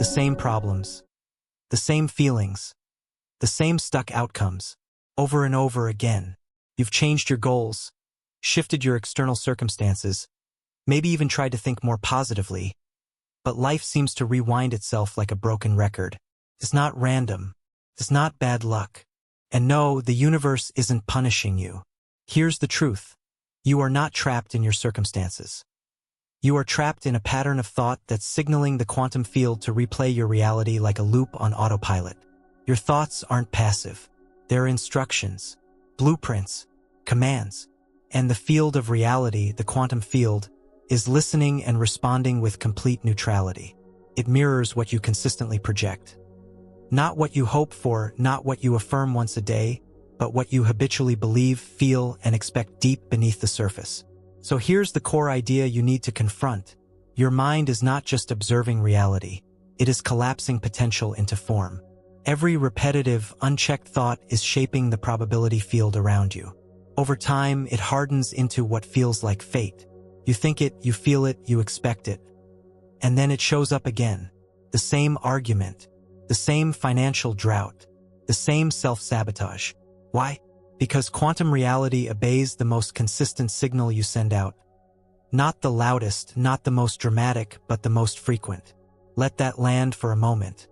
The same problems, the same feelings, the same stuck outcomes, over and over again. You've changed your goals, shifted your external circumstances, maybe even tried to think more positively, but life seems to rewind itself like a broken record. It's not random. It's not bad luck. And no, the universe isn't punishing you. Here's the truth. You are not trapped in your circumstances. You are trapped in a pattern of thought that's signaling the quantum field to replay your reality like a loop on autopilot. Your thoughts aren't passive. They're instructions, blueprints, commands. And the field of reality, the quantum field, is listening and responding with complete neutrality. It mirrors what you consistently project. Not what you hope for, not what you affirm once a day, but what you habitually believe, feel, and expect deep beneath the surface. So here's the core idea you need to confront. Your mind is not just observing reality. It is collapsing potential into form. Every repetitive, unchecked thought is shaping the probability field around you. Over time, it hardens into what feels like fate. You think it, you feel it, you expect it. And then it shows up again. The same argument, the same financial drought, the same self-sabotage. Why? Because quantum reality obeys the most consistent signal you send out. Not the loudest, not the most dramatic, but the most frequent. Let that land for a moment.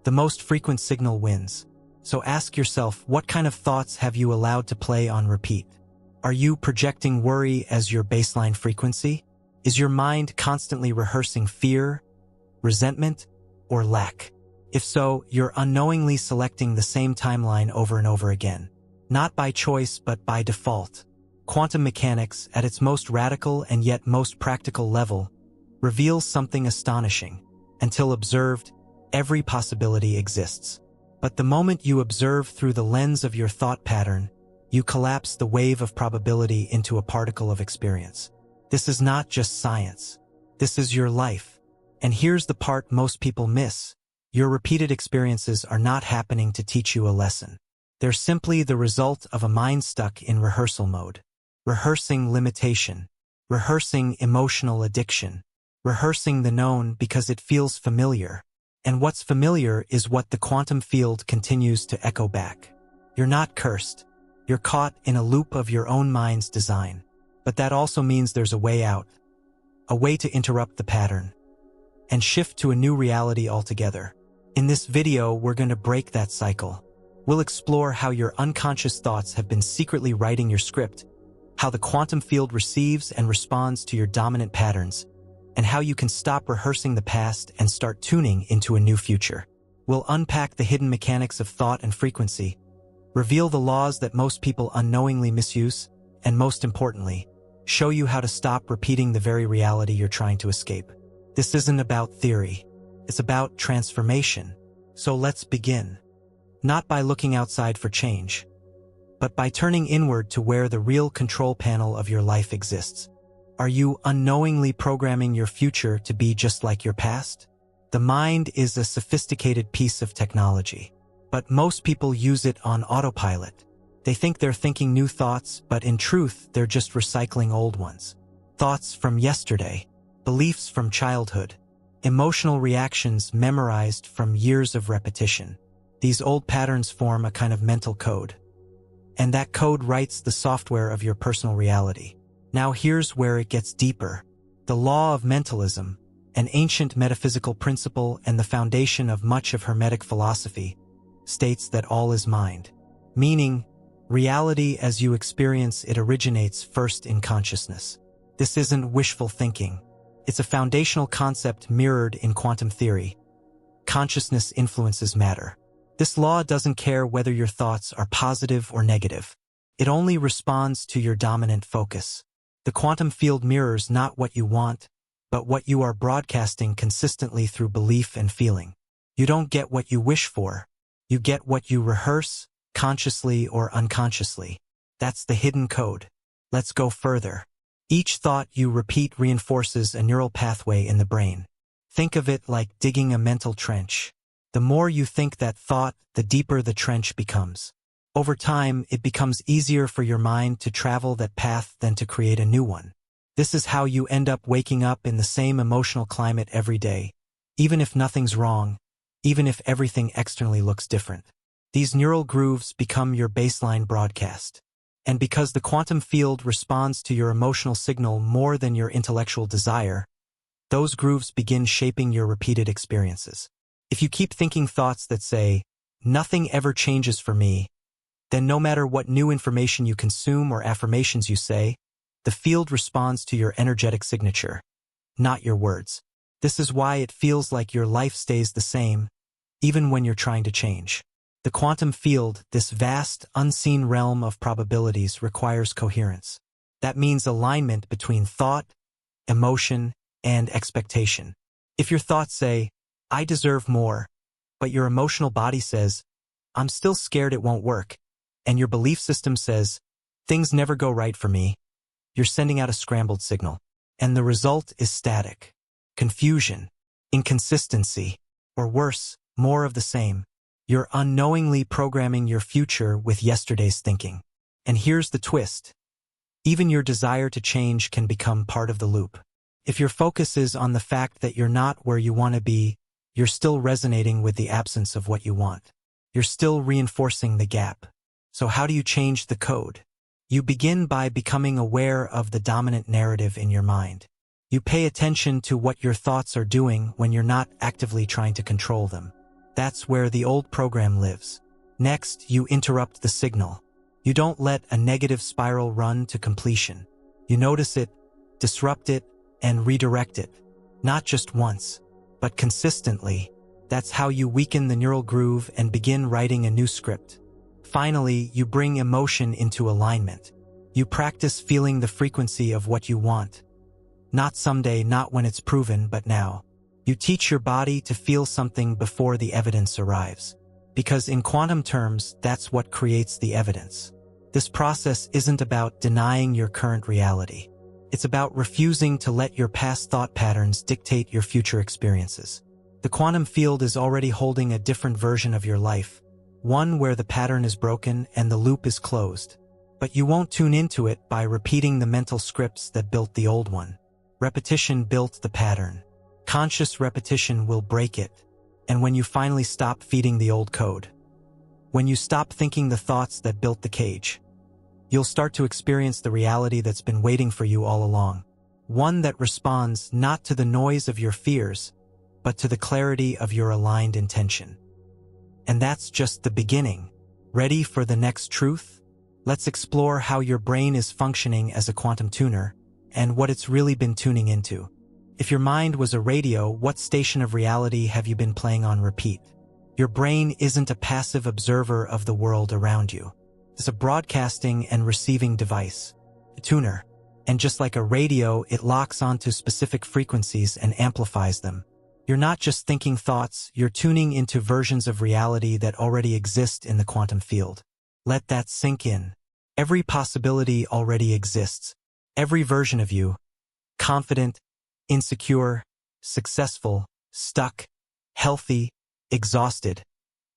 The most frequent signal wins. So ask yourself, what kind of thoughts have you allowed to play on repeat? Are you projecting worry as your baseline frequency? Is your mind constantly rehearsing fear, resentment, or lack? If so, you're unknowingly selecting the same timeline over and over again. Not by choice, but by default. Quantum mechanics, at its most radical and yet most practical level, reveals something astonishing. Until observed, every possibility exists. But the moment you observe through the lens of your thought pattern, you collapse the wave of probability into a particle of experience. This is not just science. This is your life. And here's the part most people miss. Your repeated experiences are not happening to teach you a lesson. They're simply the result of a mind stuck in rehearsal mode. Rehearsing limitation. Rehearsing emotional addiction. Rehearsing the known because it feels familiar. And what's familiar is what the quantum field continues to echo back. You're not cursed. You're caught in a loop of your own mind's design. But that also means there's a way out. A way to interrupt the pattern. And shift to a new reality altogether. In this video, we're going to break that cycle. We'll explore how your unconscious thoughts have been secretly writing your script, how the quantum field receives and responds to your dominant patterns, and how you can stop rehearsing the past and start tuning into a new future. We'll unpack the hidden mechanics of thought and frequency, reveal the laws that most people unknowingly misuse, and most importantly, show you how to stop repeating the very reality you're trying to escape. This isn't about theory. It's about transformation. So let's begin. Not by looking outside for change, but by turning inward to where the real control panel of your life exists. Are you unknowingly programming your future to be just like your past? The mind is a sophisticated piece of technology, but most people use it on autopilot. They think they're thinking new thoughts, but in truth, they're just recycling old ones. Thoughts from yesterday, beliefs from childhood, emotional reactions memorized from years of repetition. These old patterns form a kind of mental code. And that code writes the software of your personal reality. Now here's where it gets deeper. The Law of Mentalism, an ancient metaphysical principle and the foundation of much of Hermetic philosophy, states that all is mind. Meaning, reality as you experience it originates first in consciousness. This isn't wishful thinking. It's a foundational concept mirrored in quantum theory. Consciousness influences matter. This law doesn't care whether your thoughts are positive or negative. It only responds to your dominant focus. The quantum field mirrors not what you want, but what you are broadcasting consistently through belief and feeling. You don't get what you wish for. You get what you rehearse, consciously or unconsciously. That's the hidden code. Let's go further. Each thought you repeat reinforces a neural pathway in the brain. Think of it like digging a mental trench. The more you think that thought, the deeper the trench becomes. Over time, it becomes easier for your mind to travel that path than to create a new one. This is how you end up waking up in the same emotional climate every day, even if nothing's wrong, even if everything externally looks different. These neural grooves become your baseline broadcast. And because the quantum field responds to your emotional signal more than your intellectual desire, those grooves begin shaping your repeated experiences. If you keep thinking thoughts that say, "Nothing ever changes for me," then no matter what new information you consume or affirmations you say, the field responds to your energetic signature, not your words. This is why it feels like your life stays the same, even when you're trying to change. The quantum field, this vast, unseen realm of probabilities, requires coherence. That means alignment between thought, emotion, and expectation. If your thoughts say, "I deserve more," but your emotional body says, "I'm still scared it won't work," and your belief system says, "Things never go right for me," you're sending out a scrambled signal. And the result is static, confusion, inconsistency, or worse, more of the same. You're unknowingly programming your future with yesterday's thinking. And here's the twist. Even your desire to change can become part of the loop. If your focus is on the fact that you're not where you want to be, you're still resonating with the absence of what you want. You're still reinforcing the gap. So how do you change the code? You begin by becoming aware of the dominant narrative in your mind. You pay attention to what your thoughts are doing when you're not actively trying to control them. That's where the old program lives. Next, you interrupt the signal. You don't let a negative spiral run to completion. You notice it, disrupt it, and redirect it. Not just once, but consistently. That's how you weaken the neural groove and begin writing a new script. Finally, you bring emotion into alignment. You practice feeling the frequency of what you want. Not someday, not when it's proven, but now. You teach your body to feel something before the evidence arrives. Because in quantum terms, that's what creates the evidence. This process isn't about denying your current reality. It's about refusing to let your past thought patterns dictate your future experiences. The quantum field is already holding a different version of your life, one where the pattern is broken and the loop is closed. But you won't tune into it by repeating the mental scripts that built the old one. Repetition built the pattern. Conscious repetition will break it. And when you finally stop feeding the old code, when you stop thinking the thoughts that built the cage, you'll start to experience the reality that's been waiting for you all along. One that responds not to the noise of your fears, but to the clarity of your aligned intention. And that's just the beginning. Ready for the next truth? Let's explore how your brain is functioning as a quantum tuner and what it's really been tuning into. If your mind was a radio, what station of reality have you been playing on repeat? Your brain isn't a passive observer of the world around you. It's a broadcasting and receiving device, a tuner. And just like a radio, it locks onto specific frequencies and amplifies them. You're not just thinking thoughts, you're tuning into versions of reality that already exist in the quantum field. Let that sink in. Every possibility already exists. Every version of you, confident, insecure, successful, stuck, healthy, exhausted,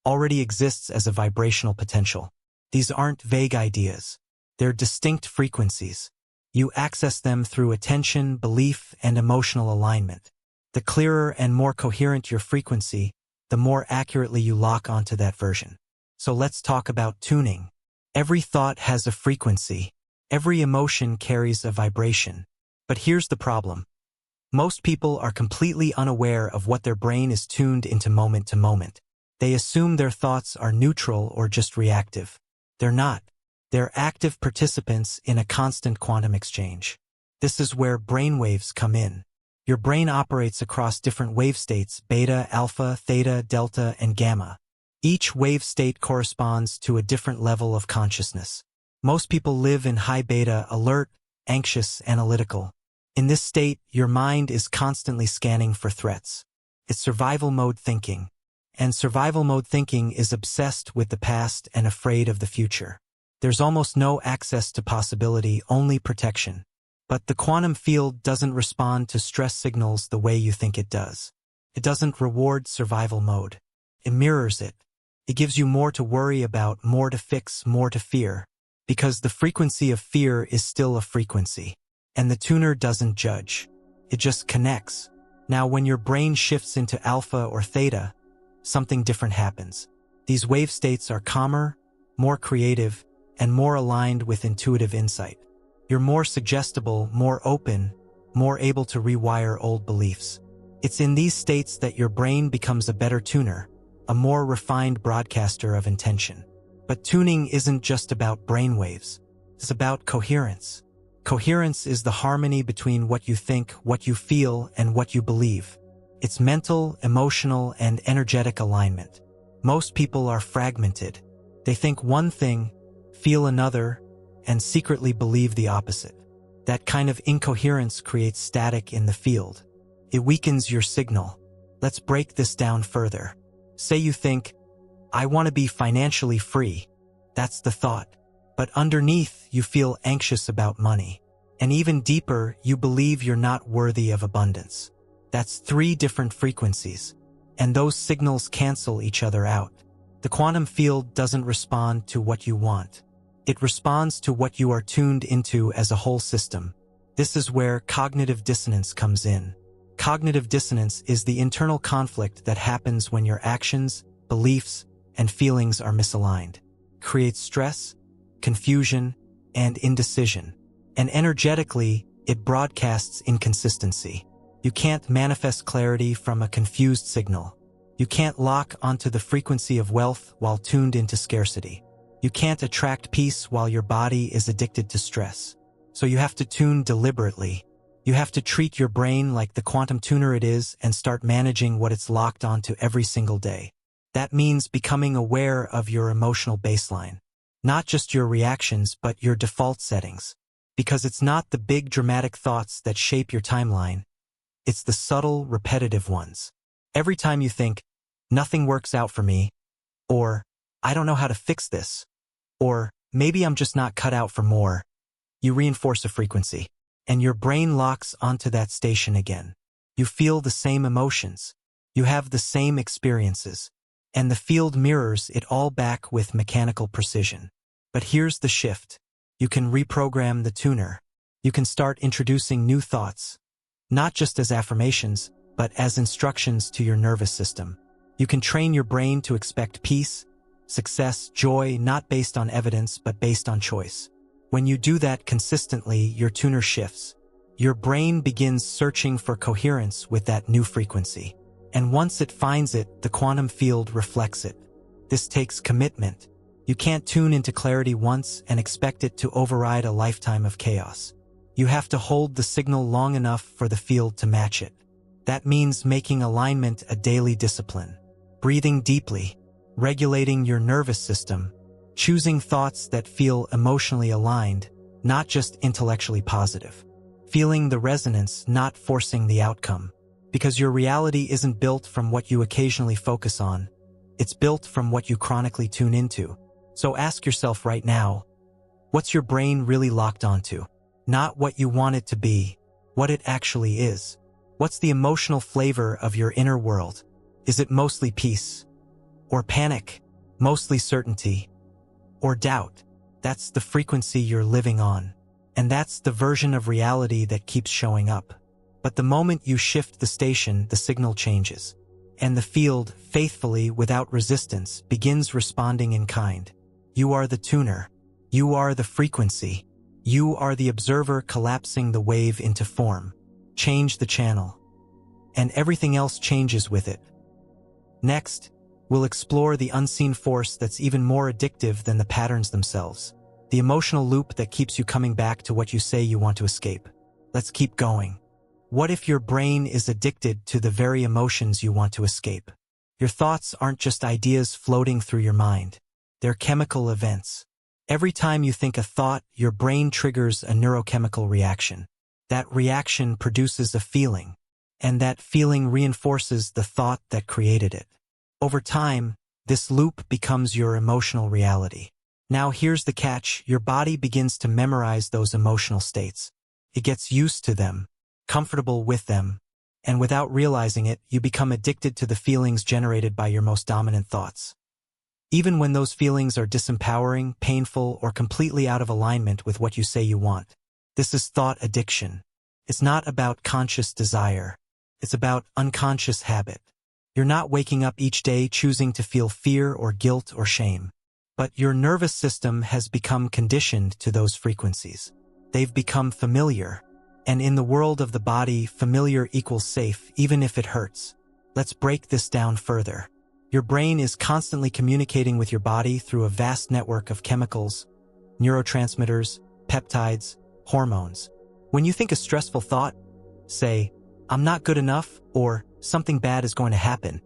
already exists as a vibrational potential. These aren't vague ideas. They're distinct frequencies. You access them through attention, belief, and emotional alignment. The clearer and more coherent your frequency, the more accurately you lock onto that version. So let's talk about tuning. Every thought has a frequency. Every emotion carries a vibration. But here's the problem. Most people are completely unaware of what their brain is tuned into moment to moment. They assume their thoughts are neutral or just reactive. They're not. They're active participants in a constant quantum exchange. This is where brainwaves come in. Your brain operates across different wave states: beta, alpha, theta, delta, and gamma. Each wave state corresponds to a different level of consciousness. Most people live in high beta, alert, anxious, analytical. In this state, your mind is constantly scanning for threats. It's survival mode thinking. And survival mode thinking is obsessed with the past and afraid of the future. There's almost no access to possibility, only protection. But the quantum field doesn't respond to stress signals the way you think it does. It doesn't reward survival mode. It mirrors it. It gives you more to worry about, more to fix, more to fear. Because the frequency of fear is still a frequency. And the tuner doesn't judge. It just connects. Now, when your brain shifts into alpha or theta, something different happens. These wave states are calmer, more creative, and more aligned with intuitive insight. You're more suggestible, more open, more able to rewire old beliefs. It's in these states that your brain becomes a better tuner, a more refined broadcaster of intention. But tuning isn't just about brainwaves. It's about coherence. Coherence is the harmony between what you think, what you feel, and what you believe. It's mental, emotional, and energetic alignment. Most people are fragmented. They think one thing, feel another, and secretly believe the opposite. That kind of incoherence creates static in the field. It weakens your signal. Let's break this down further. Say you think, I want to be financially free. That's the thought. But underneath, you feel anxious about money. And even deeper, you believe you're not worthy of abundance. That's 3 different frequencies. And those signals cancel each other out. The quantum field doesn't respond to what you want. It responds to what you are tuned into as a whole system. This is where cognitive dissonance comes in. Cognitive dissonance is the internal conflict that happens when your actions, beliefs, and feelings are misaligned. It creates stress, confusion, and indecision. And energetically, it broadcasts inconsistency. You can't manifest clarity from a confused signal. You can't lock onto the frequency of wealth while tuned into scarcity. You can't attract peace while your body is addicted to stress. So you have to tune deliberately. You have to treat your brain like the quantum tuner it is and start managing what it's locked onto every single day. That means becoming aware of your emotional baseline. Not just your reactions, but your default settings. Because it's not the big dramatic thoughts that shape your timeline. It's the subtle, repetitive ones. Every time you think, nothing works out for me, or I don't know how to fix this, or maybe I'm just not cut out for more, you reinforce a frequency, and your brain locks onto that station again. You feel the same emotions, you have the same experiences, and the field mirrors it all back with mechanical precision. But here's the shift. You can reprogram the tuner. You can start introducing new thoughts, not just as affirmations, but as instructions to your nervous system. You can train your brain to expect peace, success, joy, not based on evidence, but based on choice. When you do that consistently, your tuner shifts. Your brain begins searching for coherence with that new frequency. And once it finds it, the quantum field reflects it. This takes commitment. You can't tune into clarity once and expect it to override a lifetime of chaos. You have to hold the signal long enough for the field to match it. That means making alignment a daily discipline. Breathing deeply, regulating your nervous system, choosing thoughts that feel emotionally aligned, not just intellectually positive. Feeling the resonance, not forcing the outcome. Because your reality isn't built from what you occasionally focus on. It's built from what you chronically tune into. So ask yourself right now, what's your brain really locked onto? Not what you want it to be, what it actually is. What's the emotional flavor of your inner world? Is it mostly peace? Or panic? Mostly certainty? Or doubt? That's the frequency you're living on. And that's the version of reality that keeps showing up. But the moment you shift the station, the signal changes. And the field, faithfully, without resistance, begins responding in kind. You are the tuner. You are the frequency. You are the observer collapsing the wave into form. Change the channel. And everything else changes with it. Next, we'll explore the unseen force that's even more addictive than the patterns themselves. The emotional loop that keeps you coming back to what you say you want to escape. Let's keep going. What if your brain is addicted to the very emotions you want to escape? Your thoughts aren't just ideas floating through your mind. They're chemical events. Every time you think a thought, your brain triggers a neurochemical reaction. That reaction produces a feeling, and that feeling reinforces the thought that created it. Over time, this loop becomes your emotional reality. Now here's the catch, your body begins to memorize those emotional states. It gets used to them, comfortable with them, and without realizing it, you become addicted to the feelings generated by your most dominant thoughts. Even when those feelings are disempowering, painful, or completely out of alignment with what you say you want. This is thought addiction. It's not about conscious desire. It's about unconscious habit. You're not waking up each day choosing to feel fear or guilt or shame. But your nervous system has become conditioned to those frequencies. They've become familiar. And in the world of the body, familiar equals safe, even if it hurts. Let's break this down further. Your brain is constantly communicating with your body through a vast network of chemicals, neurotransmitters, peptides, hormones. When you think a stressful thought, say, "I'm not good enough," or "something bad is going to happen,"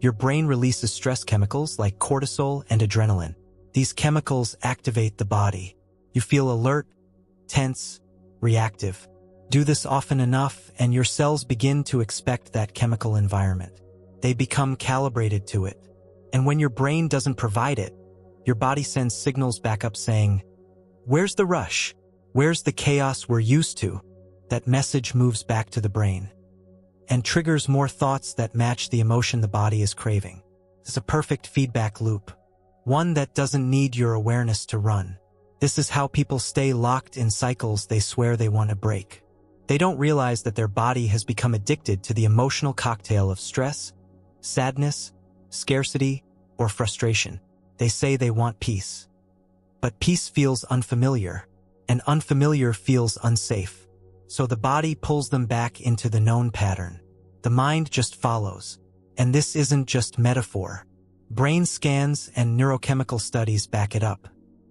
your brain releases stress chemicals like cortisol and adrenaline. These chemicals activate the body. You feel alert, tense, reactive. Do this often enough, and your cells begin to expect that chemical environment. They become calibrated to it. And when your brain doesn't provide it, your body sends signals back up saying, "Where's the rush? Where's the chaos we're used to?" That message moves back to the brain and triggers more thoughts that match the emotion the body is craving. It's a perfect feedback loop, one that doesn't need your awareness to run. This is how people stay locked in cycles they swear they want to break. They don't realize that their body has become addicted to the emotional cocktail of stress, sadness, scarcity, or frustration. They say they want peace. But peace feels unfamiliar, and unfamiliar feels unsafe. So the body pulls them back into the known pattern. The mind just follows. And this isn't just metaphor. Brain scans and neurochemical studies back it up.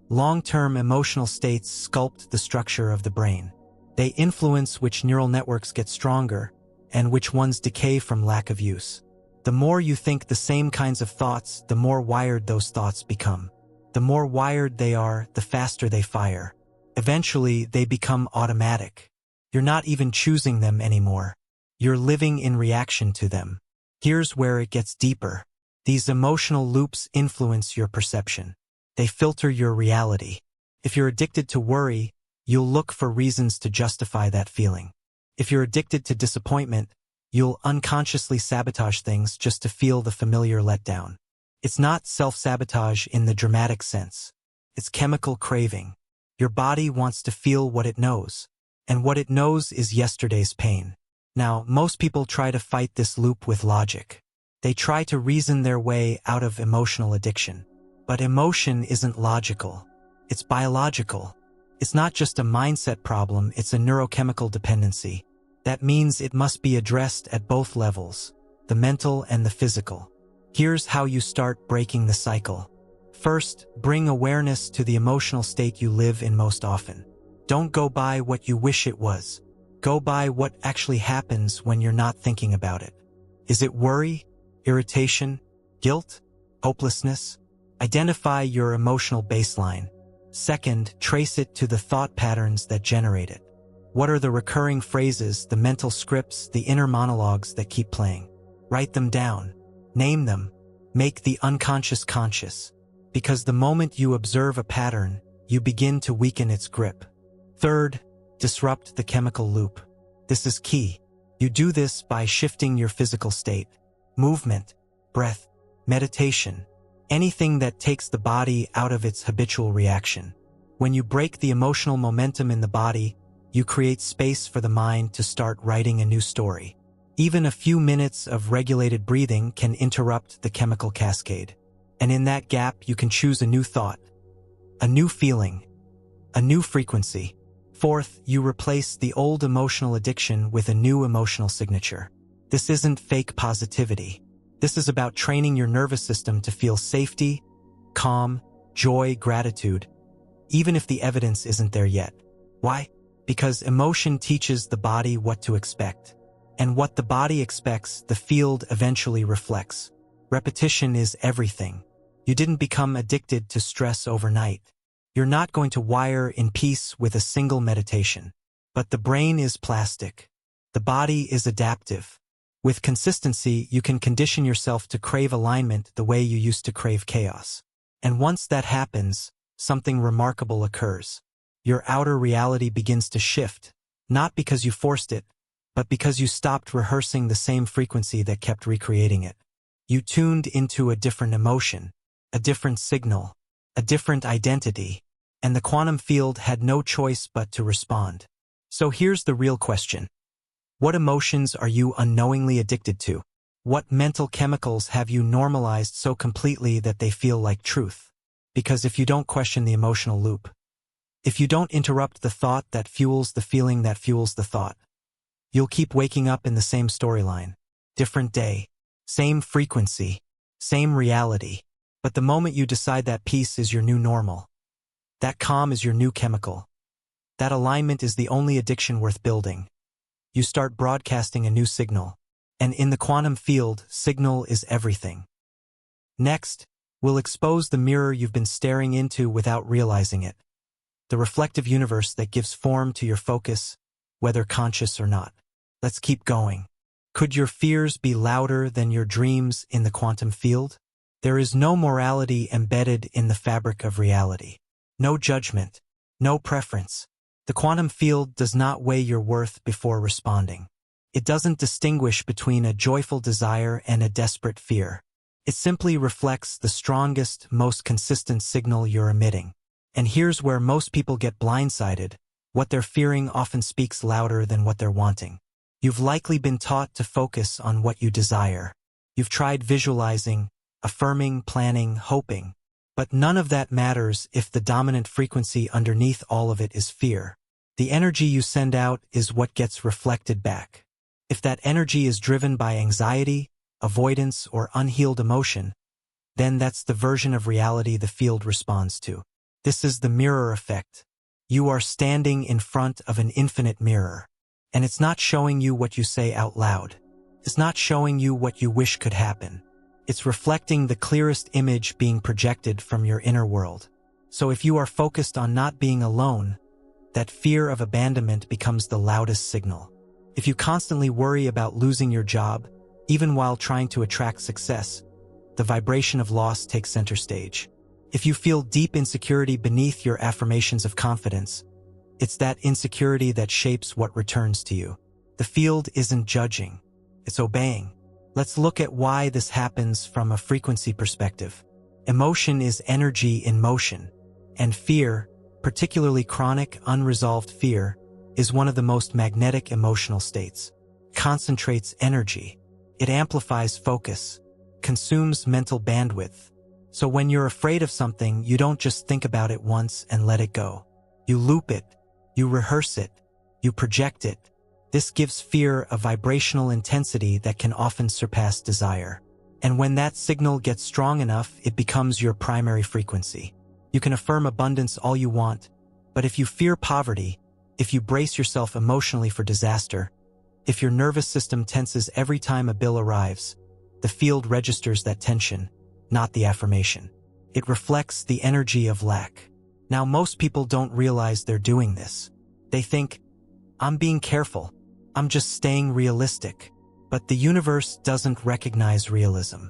Long-term emotional states sculpt the structure of the brain. They influence which neural networks get stronger and which ones decay from lack of use. The more you think the same kinds of thoughts, the more wired those thoughts become. The more wired they are, the faster they fire. Eventually, they become automatic. You're not even choosing them anymore. You're living in reaction to them. Here's where it gets deeper. These emotional loops influence your perception. They filter your reality. If you're addicted to worry, you'll look for reasons to justify that feeling. If you're addicted to disappointment, you'll unconsciously sabotage things just to feel the familiar letdown. It's not self-sabotage in the dramatic sense. It's chemical craving. Your body wants to feel what it knows. And what it knows is yesterday's pain. Now, most people try to fight this loop with logic. They try to reason their way out of emotional addiction. But emotion isn't logical. It's biological. It's not just a mindset problem, it's a neurochemical dependency. That means it must be addressed at both levels, the mental and the physical. Here's how you start breaking the cycle. First, bring awareness to the emotional state you live in most often. Don't go by what you wish it was. Go by what actually happens when you're not thinking about it. Is it worry, irritation, guilt, hopelessness? Identify your emotional baseline. Second, trace it to the thought patterns that generate it. What are the recurring phrases, the mental scripts, the inner monologues that keep playing? Write them down. Name them. Make the unconscious conscious. Because the moment you observe a pattern, you begin to weaken its grip. Third, disrupt the chemical loop. This is key. You do this by shifting your physical state. Movement, breath, meditation, anything that takes the body out of its habitual reaction. When you break the emotional momentum in the body, you create space for the mind to start writing a new story. Even a few minutes of regulated breathing can interrupt the chemical cascade. And in that gap, you can choose a new thought, a new feeling, a new frequency. Fourth, you replace the old emotional addiction with a new emotional signature. This isn't fake positivity. This is about training your nervous system to feel safety, calm, joy, gratitude, even if the evidence isn't there yet. Why? Because emotion teaches the body what to expect. And what the body expects, the field eventually reflects. Repetition is everything. You didn't become addicted to stress overnight. You're not going to wire in peace with a single meditation. But the brain is plastic. The body is adaptive. With consistency, you can condition yourself to crave alignment the way you used to crave chaos. And once that happens, something remarkable occurs. Your outer reality begins to shift, not because you forced it, but because you stopped rehearsing the same frequency that kept recreating it. You tuned into a different emotion, a different signal, a different identity, and the quantum field had no choice but to respond. So here's the real question. What emotions are you unknowingly addicted to? What mental chemicals have you normalized so completely that they feel like truth? Because if you don't question the emotional loop, if you don't interrupt the thought that fuels the feeling that fuels the thought, you'll keep waking up in the same storyline. Different day, same frequency, same reality. But the moment you decide that peace is your new normal, that calm is your new chemical, that alignment is the only addiction worth building, you start broadcasting a new signal. And in the quantum field, signal is everything. Next, we'll expose the mirror you've been staring into without realizing it. The reflective universe that gives form to your focus, whether conscious or not. Let's keep going. Could your fears be louder than your dreams in the quantum field? There is no morality embedded in the fabric of reality. No judgment, no preference. The quantum field does not weigh your worth before responding. It doesn't distinguish between a joyful desire and a desperate fear. It simply reflects the strongest, most consistent signal you're emitting. And here's where most people get blindsided. What they're fearing often speaks louder than what they're wanting. You've likely been taught to focus on what you desire. You've tried visualizing, affirming, planning, hoping. But none of that matters if the dominant frequency underneath all of it is fear. The energy you send out is what gets reflected back. If that energy is driven by anxiety, avoidance, or unhealed emotion, then that's the version of reality the field responds to. This is the mirror effect. You are standing in front of an infinite mirror, and it's not showing you what you say out loud. It's not showing you what you wish could happen. It's reflecting the clearest image being projected from your inner world. So if you are focused on not being alone, that fear of abandonment becomes the loudest signal. If you constantly worry about losing your job, even while trying to attract success, the vibration of loss takes center stage. If you feel deep insecurity beneath your affirmations of confidence, it's that insecurity that shapes what returns to you. The field isn't judging, it's obeying. Let's look at why this happens from a frequency perspective. Emotion is energy in motion, and fear, particularly chronic, unresolved fear, is one of the most magnetic emotional states. It concentrates energy. It amplifies focus, consumes mental bandwidth. So when you're afraid of something, you don't just think about it once and let it go. You loop it, you rehearse it, you project it. This gives fear a vibrational intensity that can often surpass desire. And when that signal gets strong enough, it becomes your primary frequency. You can affirm abundance all you want, but if you fear poverty, if you brace yourself emotionally for disaster, if your nervous system tenses every time a bill arrives, the field registers that tension, not the affirmation. It reflects the energy of lack. Now, most people don't realize they're doing this. They think, I'm being careful, I'm just staying realistic. But the universe doesn't recognize realism.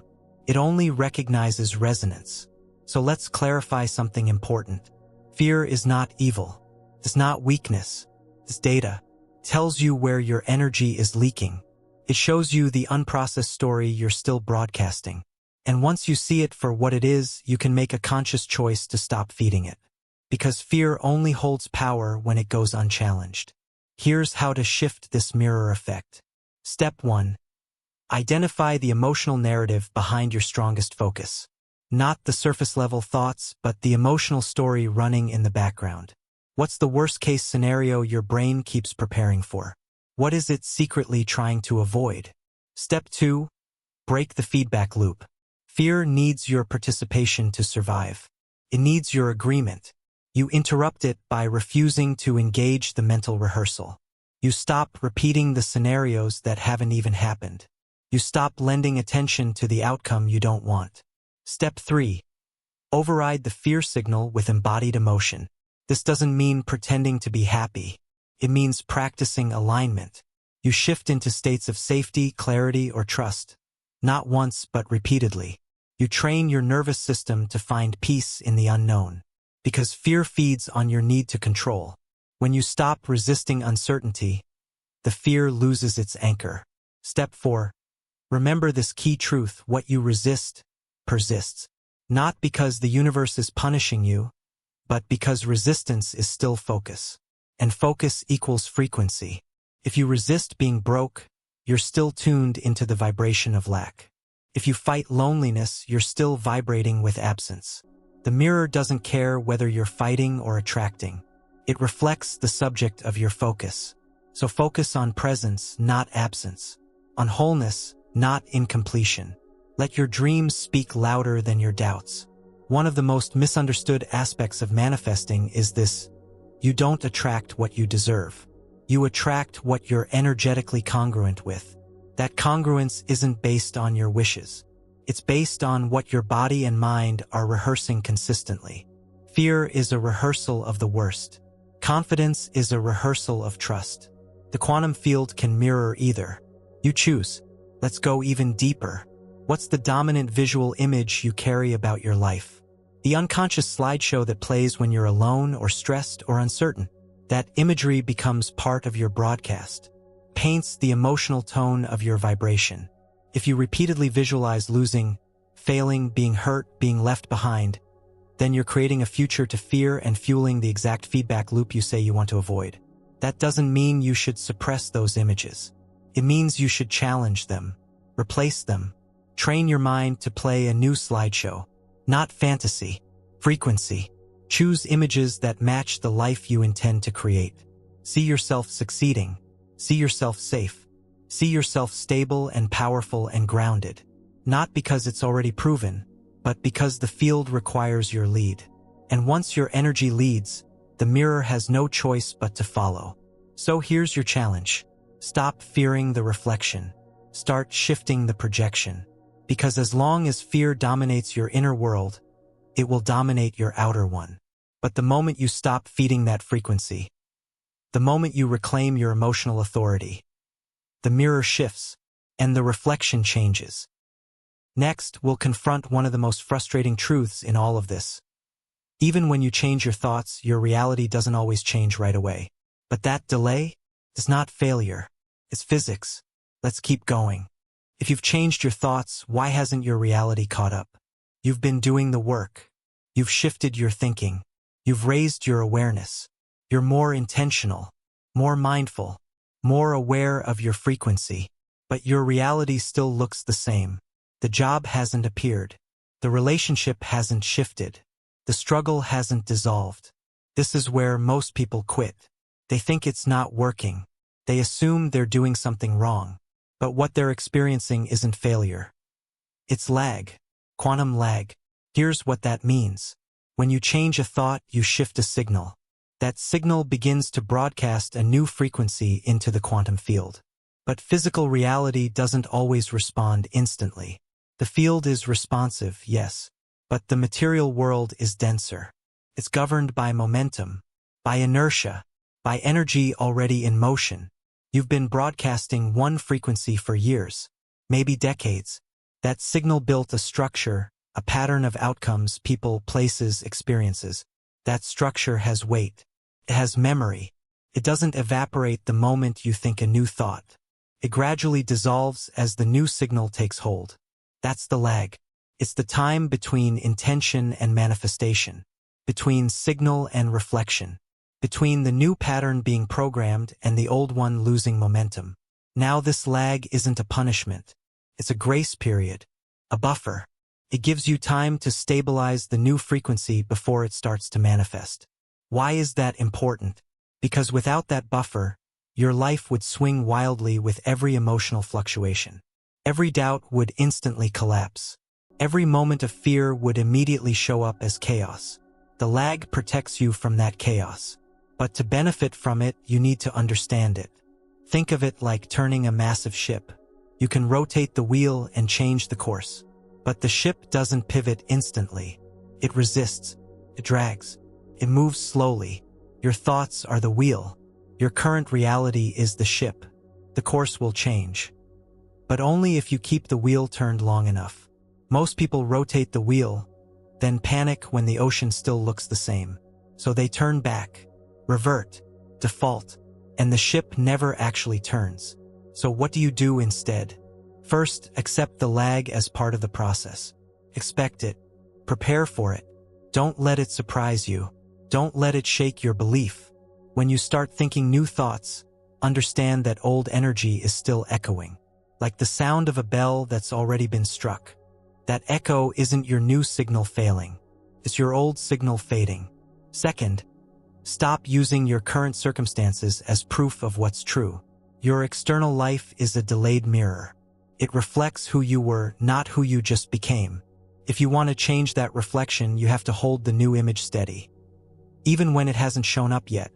It only recognizes resonance. So let's clarify something important. Fear is not evil. It's not weakness. This data tells you where your energy is leaking. It shows you the unprocessed story you're still broadcasting. And once you see it for what it is, you can make a conscious choice to stop feeding it. Because fear only holds power when it goes unchallenged. Here's how to shift this mirror effect. Step 1. Identify the emotional narrative behind your strongest focus. Not the surface-level thoughts, but the emotional story running in the background. What's the worst-case scenario your brain keeps preparing for? What is it secretly trying to avoid? Step 2. Break the feedback loop. Fear needs your participation to survive. It needs your agreement. You interrupt it by refusing to engage the mental rehearsal. You stop repeating the scenarios that haven't even happened. You stop lending attention to the outcome you don't want. Step 3. Override the fear signal with embodied emotion. This doesn't mean pretending to be happy. It means practicing alignment. You shift into states of safety, clarity, or trust. Not once, but repeatedly. You train your nervous system to find peace in the unknown. Because fear feeds on your need to control. When you stop resisting uncertainty, the fear loses its anchor. Step 4. Remember this key truth: what you resist persists. Not because the universe is punishing you, but because resistance is still focus. And focus equals frequency. If you resist being broke, you're still tuned into the vibration of lack. If you fight loneliness, you're still vibrating with absence. The mirror doesn't care whether you're fighting or attracting. It reflects the subject of your focus. So focus on presence, not absence. On wholeness, not incompletion. Let your dreams speak louder than your doubts. One of the most misunderstood aspects of manifesting is this: you don't attract what you deserve. You attract what you're energetically congruent with. That congruence isn't based on your wishes. It's based on what your body and mind are rehearsing consistently. Fear is a rehearsal of the worst. Confidence is a rehearsal of trust. The quantum field can mirror either. You choose. Let's go even deeper. What's the dominant visual image you carry about your life? The unconscious slideshow that plays when you're alone or stressed or uncertain. That imagery becomes part of your broadcast, paints the emotional tone of your vibration. If you repeatedly visualize losing, failing, being hurt, being left behind, then you're creating a future to fear and fueling the exact feedback loop you say you want to avoid. That doesn't mean you should suppress those images. It means you should challenge them, replace them, train your mind to play a new slideshow. Not fantasy, frequency. Choose images that match the life you intend to create. See yourself succeeding. See yourself safe. See yourself stable and powerful and grounded. Not because it's already proven, but because the field requires your lead. And once your energy leads, the mirror has no choice but to follow. So here's your challenge. Stop fearing the reflection. Start shifting the projection. Because as long as fear dominates your inner world, it will dominate your outer one. But the moment you stop feeding that frequency, the moment you reclaim your emotional authority, the mirror shifts and the reflection changes. Next, we'll confront one of the most frustrating truths in all of this. Even when you change your thoughts, your reality doesn't always change right away. But that delay is not failure. It's physics. Let's keep going. If you've changed your thoughts, why hasn't your reality caught up? You've been doing the work. You've shifted your thinking. You've raised your awareness. You're more intentional, more mindful, more aware of your frequency. But your reality still looks the same. The job hasn't appeared. The relationship hasn't shifted. The struggle hasn't dissolved. This is where most people quit. They think it's not working. They assume they're doing something wrong. But what they're experiencing isn't failure. It's lag. Quantum lag. Here's what that means. When you change a thought, you shift a signal. That signal begins to broadcast a new frequency into the quantum field. But physical reality doesn't always respond instantly. The field is responsive, yes, but the material world is denser. It's governed by momentum, by inertia, by energy already in motion. You've been broadcasting one frequency for years, maybe decades. That signal built a structure, a pattern of outcomes, people, places, experiences. That structure has weight. It has memory. It doesn't evaporate the moment you think a new thought. It gradually dissolves as the new signal takes hold. That's the lag. It's the time between intention and manifestation, between signal and reflection, between the new pattern being programmed and the old one losing momentum. Now this lag isn't a punishment. It's a grace period, a buffer. It gives you time to stabilize the new frequency before it starts to manifest. Why is that important? Because without that buffer, your life would swing wildly with every emotional fluctuation. Every doubt would instantly collapse. Every moment of fear would immediately show up as chaos. The lag protects you from that chaos. But to benefit from it, you need to understand it. Think of it like turning a massive ship. You can rotate the wheel and change the course. But the ship doesn't pivot instantly. It resists. It drags. It moves slowly. Your thoughts are the wheel. Your current reality is the ship. The course will change. But only if you keep the wheel turned long enough. Most people rotate the wheel, then panic when the ocean still looks the same. So they turn back, revert, default, and the ship never actually turns. So what do you do instead? First, accept the lag as part of the process. Expect it. Prepare for it. Don't let it surprise you. Don't let it shake your belief. When you start thinking new thoughts, understand that old energy is still echoing, like the sound of a bell that's already been struck. That echo isn't your new signal failing, it's your old signal fading. Second, stop using your current circumstances as proof of what's true. Your external life is a delayed mirror. It reflects who you were, not who you just became. If you want to change that reflection, you have to hold the new image steady. Even when it hasn't shown up yet.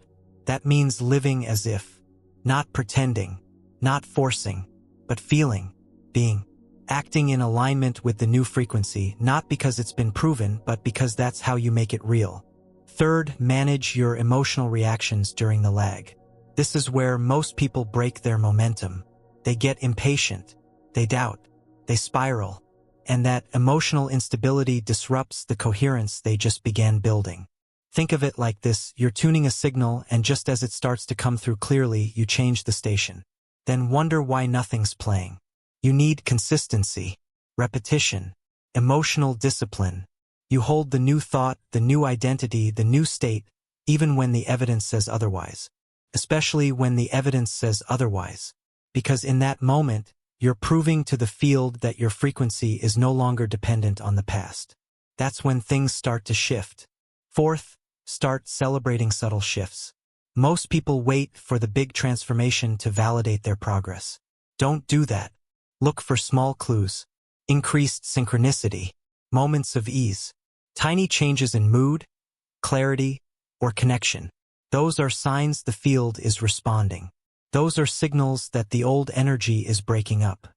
That means living as if, not pretending, not forcing, but feeling, being, acting in alignment with the new frequency, not because it's been proven, but because that's how you make it real. Third, manage your emotional reactions during the lag. This is where most people break their momentum. They get impatient, they doubt, they spiral, and that emotional instability disrupts the coherence they just began building. Think of it like this: you're tuning a signal, and just as it starts to come through clearly, you change the station. Then wonder why nothing's playing. You need consistency, repetition, emotional discipline. You hold the new thought, the new identity, the new state, even when the evidence says otherwise. Especially when the evidence says otherwise. Because in that moment, you're proving to the field that your frequency is no longer dependent on the past. That's when things start to shift. Fourth, start celebrating subtle shifts. Most people wait for the big transformation to validate their progress. Don't do that. Look for small clues, increased synchronicity, moments of ease, tiny changes in mood, clarity, or connection. Those are signs the field is responding. Those are signals that the old energy is breaking up.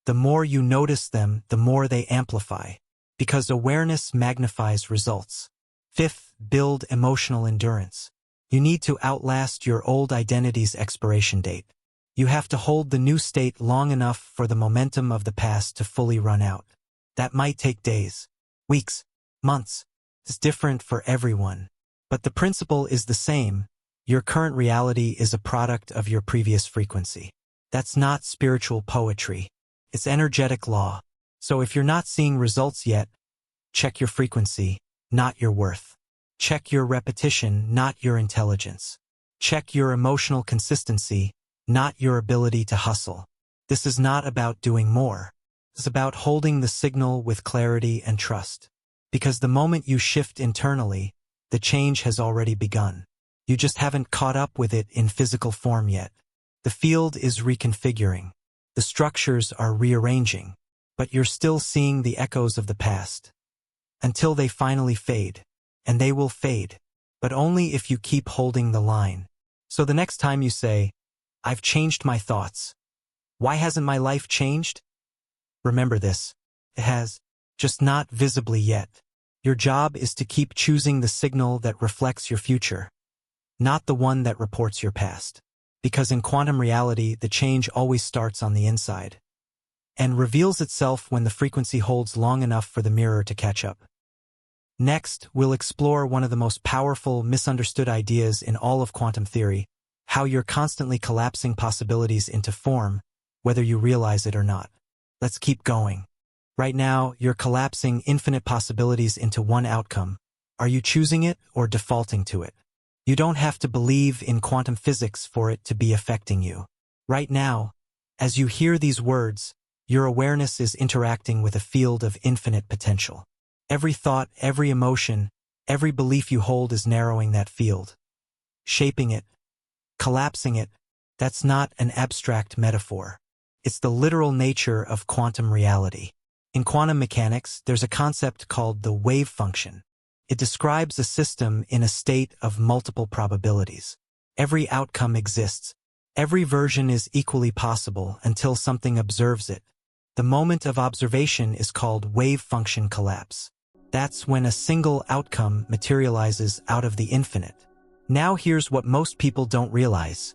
The more you notice them, the more they amplify, because awareness magnifies results. Fifth, build emotional endurance. You need to outlast your old identity's expiration date. You have to hold the new state long enough for the momentum of the past to fully run out. That might take days, weeks, months. It's different for everyone. But the principle is the same. Your current reality is a product of your previous frequency. That's not spiritual poetry. It's energetic law. So if you're not seeing results yet, check your frequency, not your worth. Check your repetition, not your intelligence. Check your emotional consistency, not your ability to hustle. This is not about doing more. It's about holding the signal with clarity and trust. Because the moment you shift internally, the change has already begun. You just haven't caught up with it in physical form yet. The field is reconfiguring. The structures are rearranging. But you're still seeing the echoes of the past. Until they finally fade. And they will fade. But only if you keep holding the line. So the next time you say, "I've changed my thoughts. Why hasn't my life changed?" Remember this. It has. Just not visibly yet. Your job is to keep choosing the signal that reflects your future, not the one that reports your past. Because in quantum reality, the change always starts on the inside and reveals itself when the frequency holds long enough for the mirror to catch up. Next, we'll explore one of the most powerful, misunderstood ideas in all of quantum theory: how you're constantly collapsing possibilities into form, whether you realize it or not. Let's keep going. Right now, you're collapsing infinite possibilities into one outcome. Are you choosing it or defaulting to it? You don't have to believe in quantum physics for it to be affecting you. Right now, as you hear these words, your awareness is interacting with a field of infinite potential. Every thought, every emotion, every belief you hold is narrowing that field, shaping it, collapsing it. That's not an abstract metaphor. It's the literal nature of quantum reality. In quantum mechanics, there's a concept called the wave function. It describes a system in a state of multiple probabilities. Every outcome exists. Every version is equally possible until something observes it. The moment of observation is called wave function collapse. That's when a single outcome materializes out of the infinite. Now here's what most people don't realize.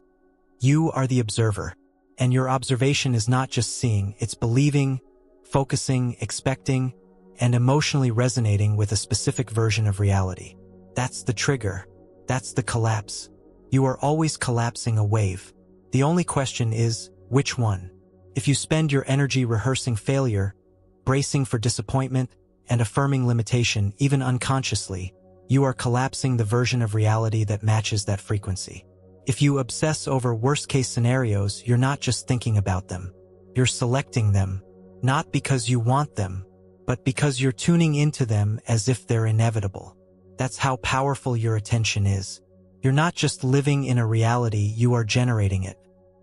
You are the observer, and your observation is not just seeing, it's believing, focusing, expecting, and emotionally resonating with a specific version of reality. That's the trigger. That's the collapse. You are always collapsing a wave. The only question is, which one? If you spend your energy rehearsing failure, bracing for disappointment, and affirming limitation, even unconsciously, you are collapsing the version of reality that matches that frequency. If you obsess over worst-case scenarios, you're not just thinking about them. You're selecting them, not because you want them, but because you're tuning into them as if they're inevitable. That's how powerful your attention is. You're not just living in a reality, you are generating it.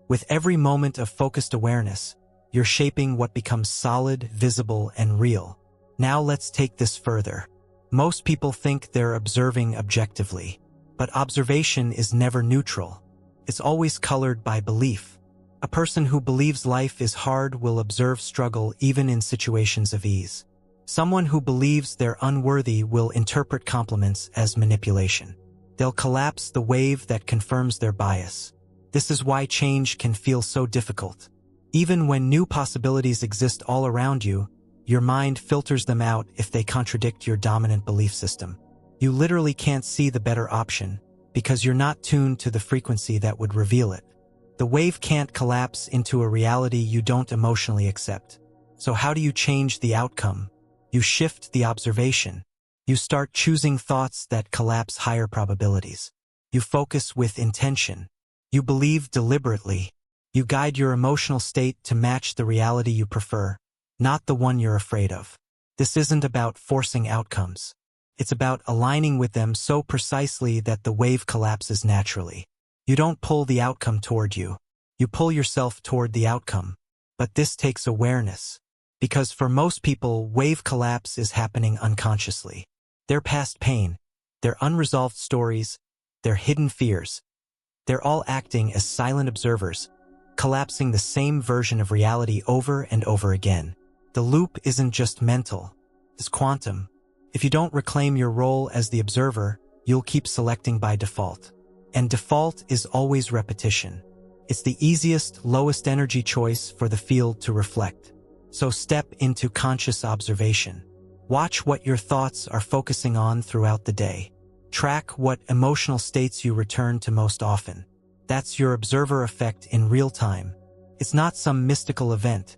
With every moment of focused awareness, you're shaping what becomes solid, visible, and real. Now let's take this further. Most people think they're observing objectively, but observation is never neutral. It's always colored by belief. A person who believes life is hard will observe struggle even in situations of ease. Someone who believes they're unworthy will interpret compliments as manipulation. They'll collapse the wave that confirms their bias. This is why change can feel so difficult. Even when new possibilities exist all around you, your mind filters them out if they contradict your dominant belief system. You literally can't see the better option because you're not tuned to the frequency that would reveal it. The wave can't collapse into a reality you don't emotionally accept. So how do you change the outcome? You shift the observation. You start choosing thoughts that collapse higher probabilities. You focus with intention. You believe deliberately. You guide your emotional state to match the reality you prefer, not the one you're afraid of. This isn't about forcing outcomes. It's about aligning with them so precisely that the wave collapses naturally. You don't pull the outcome toward you. You pull yourself toward the outcome. But this takes awareness. Because for most people, wave collapse is happening unconsciously. Their past pain, their unresolved stories, their hidden fears, they're all acting as silent observers, collapsing the same version of reality over and over again. The loop isn't just mental, it's quantum. If you don't reclaim your role as the observer, you'll keep selecting by default. And default is always repetition. It's the easiest, lowest energy choice for the field to reflect. So step into conscious observation. Watch what your thoughts are focusing on throughout the day. Track what emotional states you return to most often. That's your observer effect in real time. It's not some mystical event.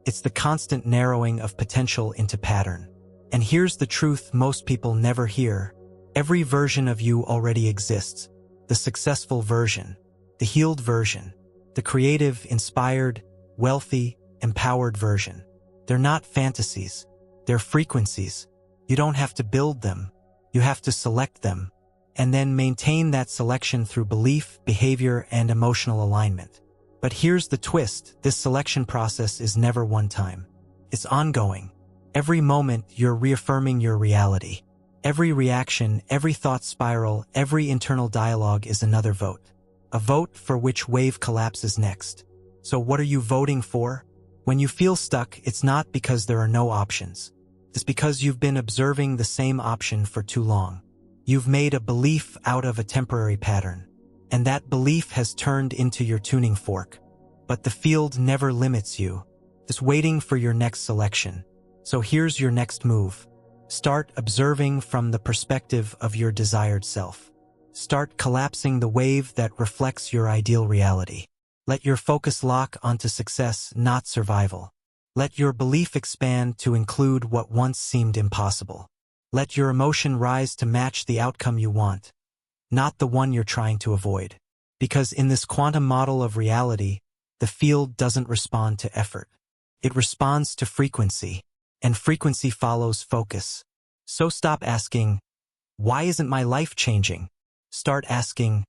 It's the constant narrowing of potential into pattern. And here's the truth most people never hear. Every version of you already exists. The successful version, the healed version, the creative, inspired, wealthy, empowered version. They're not fantasies. They're frequencies. You don't have to build them. You have to select them, and then maintain that selection through belief, behavior, and emotional alignment. But here's the twist. This selection process is never one time. It's ongoing. Every moment you're reaffirming your reality. Every reaction, every thought spiral, every internal dialogue is another vote. A vote for which wave collapses next. So what are you voting for? When you feel stuck, it's not because there are no options. It's because you've been observing the same option for too long. You've made a belief out of a temporary pattern. And that belief has turned into your tuning fork. But the field never limits you. It's waiting for your next selection. So here's your next move. Start observing from the perspective of your desired self. Start collapsing the wave that reflects your ideal reality. Let your focus lock onto success, not survival. Let your belief expand to include what once seemed impossible. Let your emotion rise to match the outcome you want, not the one you're trying to avoid. Because in this quantum model of reality, the field doesn't respond to effort. It responds to frequency, and frequency follows focus. So stop asking, why isn't my life changing? Start asking,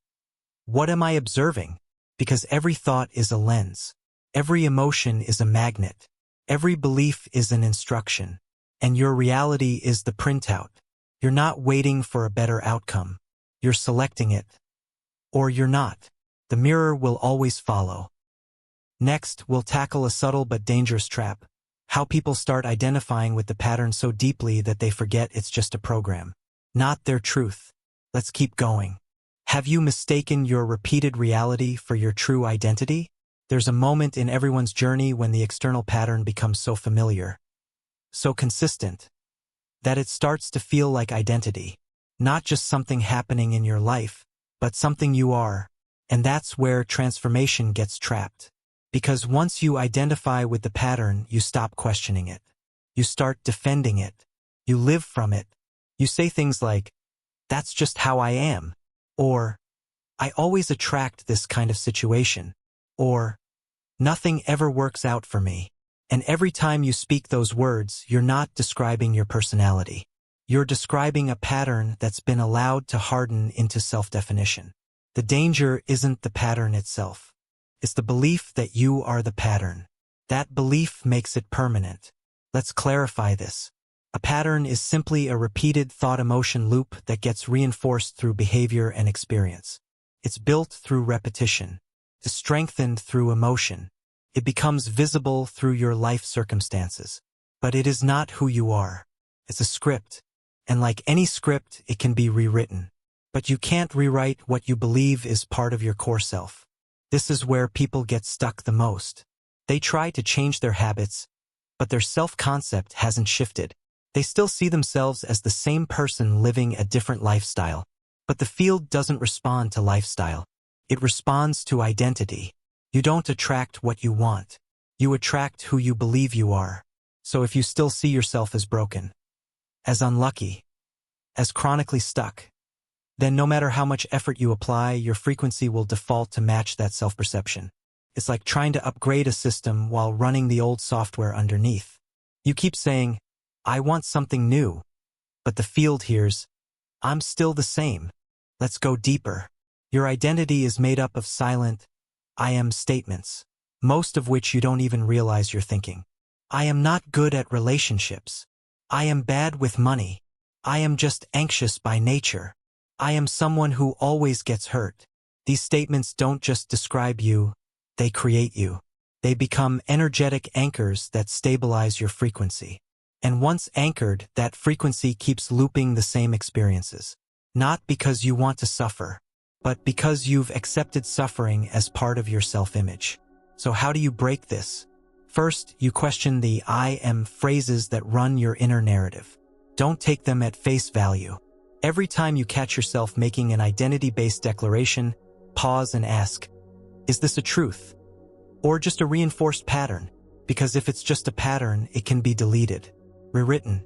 what am I observing? Because every thought is a lens. Every emotion is a magnet. Every belief is an instruction. And your reality is the printout. You're not waiting for a better outcome. You're selecting it. Or you're not. The mirror will always follow. Next, we'll tackle a subtle but dangerous trap. How people start identifying with the pattern so deeply that they forget it's just a program. Not their truth. Let's keep going. Have you mistaken your repeated reality for your true identity? There's a moment in everyone's journey when the external pattern becomes so familiar, so consistent, that it starts to feel like identity. Not just something happening in your life, but something you are. And that's where transformation gets trapped. Because once you identify with the pattern, you stop questioning it. You start defending it. You live from it. You say things like, that's just how I am. Or, I always attract this kind of situation. Or, nothing ever works out for me. And every time you speak those words, you're not describing your personality. You're describing a pattern that's been allowed to harden into self-definition. The danger isn't the pattern itself. It's the belief that you are the pattern. That belief makes it permanent. Let's clarify this. A pattern is simply a repeated thought-emotion loop that gets reinforced through behavior and experience. It's built through repetition. It's strengthened through emotion. It becomes visible through your life circumstances. But it is not who you are. It's a script. And like any script, it can be rewritten. But you can't rewrite what you believe is part of your core self. This is where people get stuck the most. They try to change their habits, but their self-concept hasn't shifted. They still see themselves as the same person living a different lifestyle. But the field doesn't respond to lifestyle. It responds to identity. You don't attract what you want. You attract who you believe you are. So if you still see yourself as broken, as unlucky, as chronically stuck, then no matter how much effort you apply, your frequency will default to match that self-perception. It's like trying to upgrade a system while running the old software underneath. You keep saying, I want something new, but the field hears, I'm still the same. Let's go deeper. Your identity is made up of silent, I am statements, most of which you don't even realize you're thinking. I am not good at relationships. I am bad with money. I am just anxious by nature. I am someone who always gets hurt. These statements don't just describe you, they create you. They become energetic anchors that stabilize your frequency. And once anchored, that frequency keeps looping the same experiences. Not because you want to suffer, but because you've accepted suffering as part of your self-image. So how do you break this? First, you question the I am phrases that run your inner narrative. Don't take them at face value. Every time you catch yourself making an identity-based declaration, pause and ask, is this a truth? Or just a reinforced pattern? Because if it's just a pattern, it can be deleted, rewritten,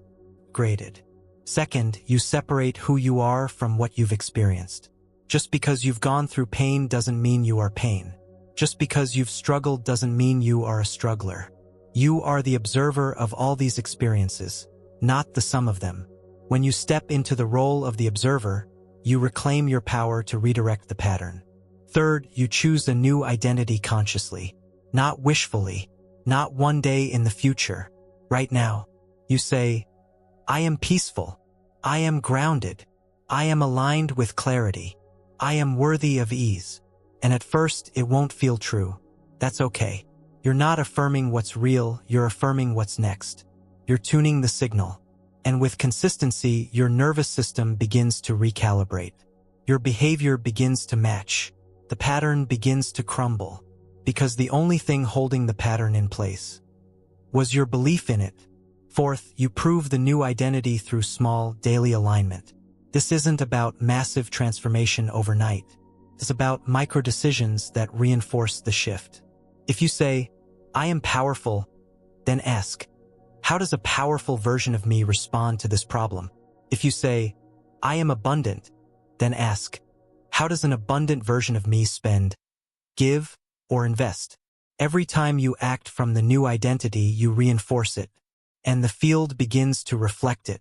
graded. Second, you separate who you are from what you've experienced. Just because you've gone through pain doesn't mean you are pain. Just because you've struggled doesn't mean you are a struggler. You are the observer of all these experiences, not the sum of them. When you step into the role of the observer, you reclaim your power to redirect the pattern. Third, you choose a new identity consciously, not wishfully, not one day in the future. Right now, you say, I am peaceful. I am grounded. I am aligned with clarity. I am worthy of ease. And at first, it won't feel true. That's okay. You're not affirming what's real, you're affirming what's next. You're tuning the signal. And with consistency, your nervous system begins to recalibrate. Your behavior begins to match. The pattern begins to crumble. Because the only thing holding the pattern in place was your belief in it. Fourth, you prove the new identity through small, daily alignment. This isn't about massive transformation overnight. It's about micro-decisions that reinforce the shift. If you say, I am powerful, then ask, how does a powerful version of me respond to this problem? If you say, I am abundant, then ask, how does an abundant version of me spend, give, or invest? Every time you act from the new identity, you reinforce it, and the field begins to reflect it.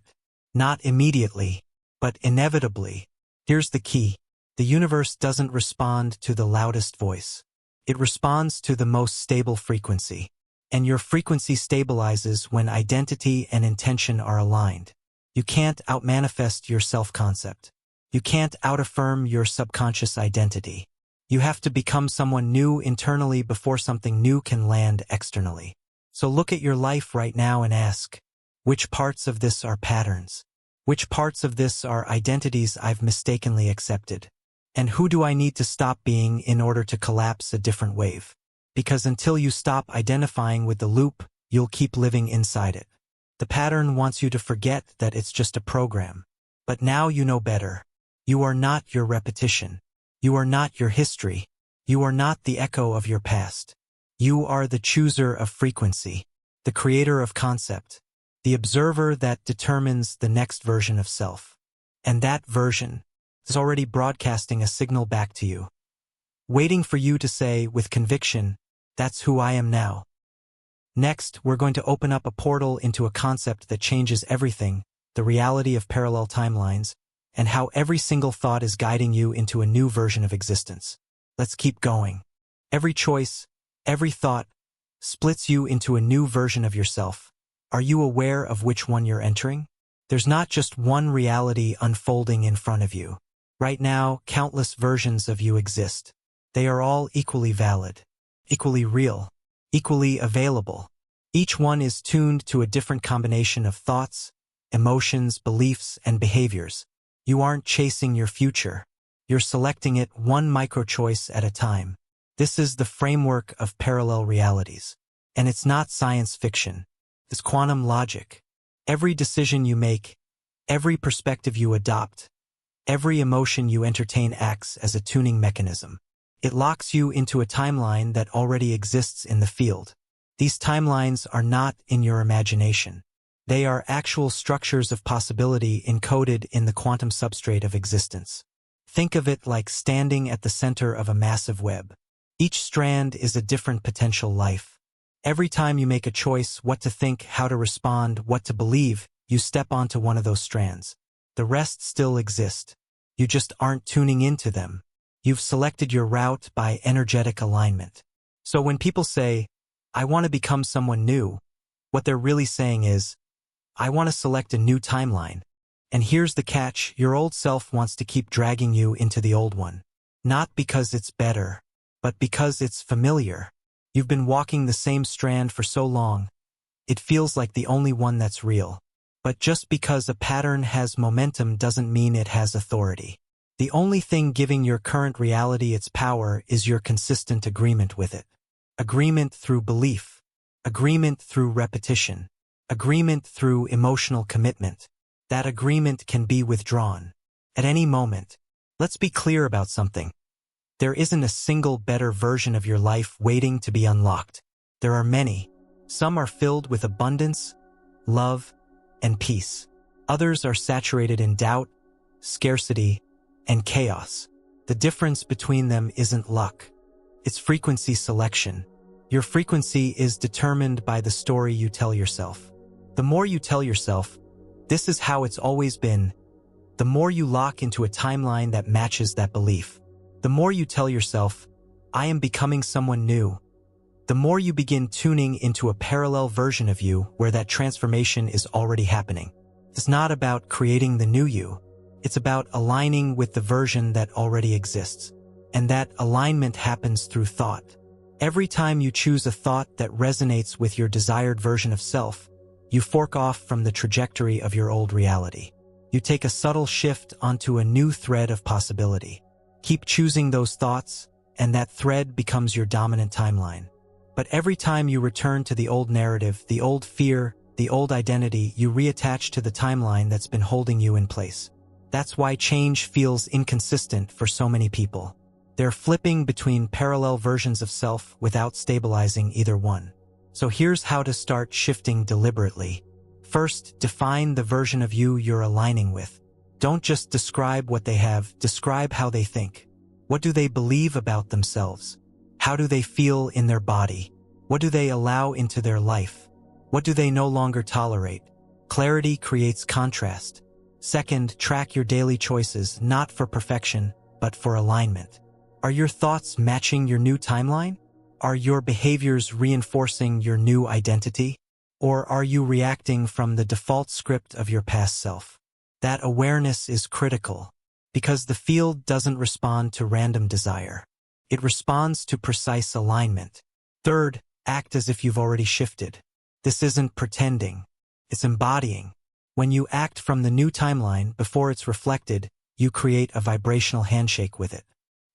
Not immediately, but inevitably. Here's the key. The universe doesn't respond to the loudest voice. It responds to the most stable frequency. And your frequency stabilizes when identity and intention are aligned. You can't outmanifest your self-concept. You can't out-affirm your subconscious identity. You have to become someone new internally before something new can land externally. So look at your life right now and ask, which parts of this are patterns? Which parts of this are identities I've mistakenly accepted? And who do I need to stop being in order to collapse a different wave? Because until you stop identifying with the loop, you'll keep living inside it. The pattern wants you to forget that it's just a program. But now you know better. You are not your repetition. You are not your history. You are not the echo of your past. You are the chooser of frequency, the creator of concept, the observer that determines the next version of self. And that version, is already broadcasting a signal back to you, waiting for you to say with conviction, "That's who I am now." Next, we're going to open up a portal into a concept that changes everything, the reality of parallel timelines, and how every single thought is guiding you into a new version of existence. Let's keep going. Every choice, every thought, splits you into a new version of yourself. Are you aware of which one you're entering? There's not just one reality unfolding in front of you. Right now, countless versions of you exist. They are all equally valid, equally real, equally available. Each one is tuned to a different combination of thoughts, emotions, beliefs, and behaviors. You aren't chasing your future. You're selecting it one micro-choice at a time. This is the framework of parallel realities. And it's not science fiction. It's quantum logic. Every decision you make, every perspective you adopt, every emotion you entertain acts as a tuning mechanism. It locks you into a timeline that already exists in the field. These timelines are not in your imagination. They are actual structures of possibility encoded in the quantum substrate of existence. Think of it like standing at the center of a massive web. Each strand is a different potential life. Every time you make a choice what to think, how to respond, what to believe, you step onto one of those strands. The rest still exist. You just aren't tuning into them. You've selected your route by energetic alignment. So when people say, "I want to become someone new," what they're really saying is, "I want to select a new timeline." And here's the catch, your old self wants to keep dragging you into the old one. Not because it's better, but because it's familiar. You've been walking the same strand for so long, it feels like the only one that's real. But just because a pattern has momentum doesn't mean it has authority. The only thing giving your current reality its power is your consistent agreement with it. Agreement through belief. Agreement through repetition. Agreement through emotional commitment. That agreement can be withdrawn at any moment. Let's be clear about something. There isn't a single better version of your life waiting to be unlocked. There are many. Some are filled with abundance, love, and peace. Others are saturated in doubt, scarcity, and chaos. The difference between them isn't luck. It's frequency selection. Your frequency is determined by the story you tell yourself. The more you tell yourself, "This is how it's always been," the more you lock into a timeline that matches that belief. The more you tell yourself, "I am becoming someone new," the more you begin tuning into a parallel version of you where that transformation is already happening. It's not about creating the new you. It's about aligning with the version that already exists. And that alignment happens through thought. Every time you choose a thought that resonates with your desired version of self, you fork off from the trajectory of your old reality. You take a subtle shift onto a new thread of possibility. Keep choosing those thoughts, and that thread becomes your dominant timeline. But every time you return to the old narrative, the old fear, the old identity, you reattach to the timeline that's been holding you in place. That's why change feels inconsistent for so many people. They're flipping between parallel versions of self without stabilizing either one. So here's how to start shifting deliberately. First, define the version of you you're aligning with. Don't just describe what they have, describe how they think. What do they believe about themselves? How do they feel in their body? What do they allow into their life? What do they no longer tolerate? Clarity creates contrast. Second, track your daily choices, not for perfection, but for alignment. Are your thoughts matching your new timeline? Are your behaviors reinforcing your new identity? Or are you reacting from the default script of your past self? That awareness is critical, because the field doesn't respond to random desire. It responds to precise alignment. Third, act as if you've already shifted. This isn't pretending, it's embodying. When you act from the new timeline before it's reflected, you create a vibrational handshake with it.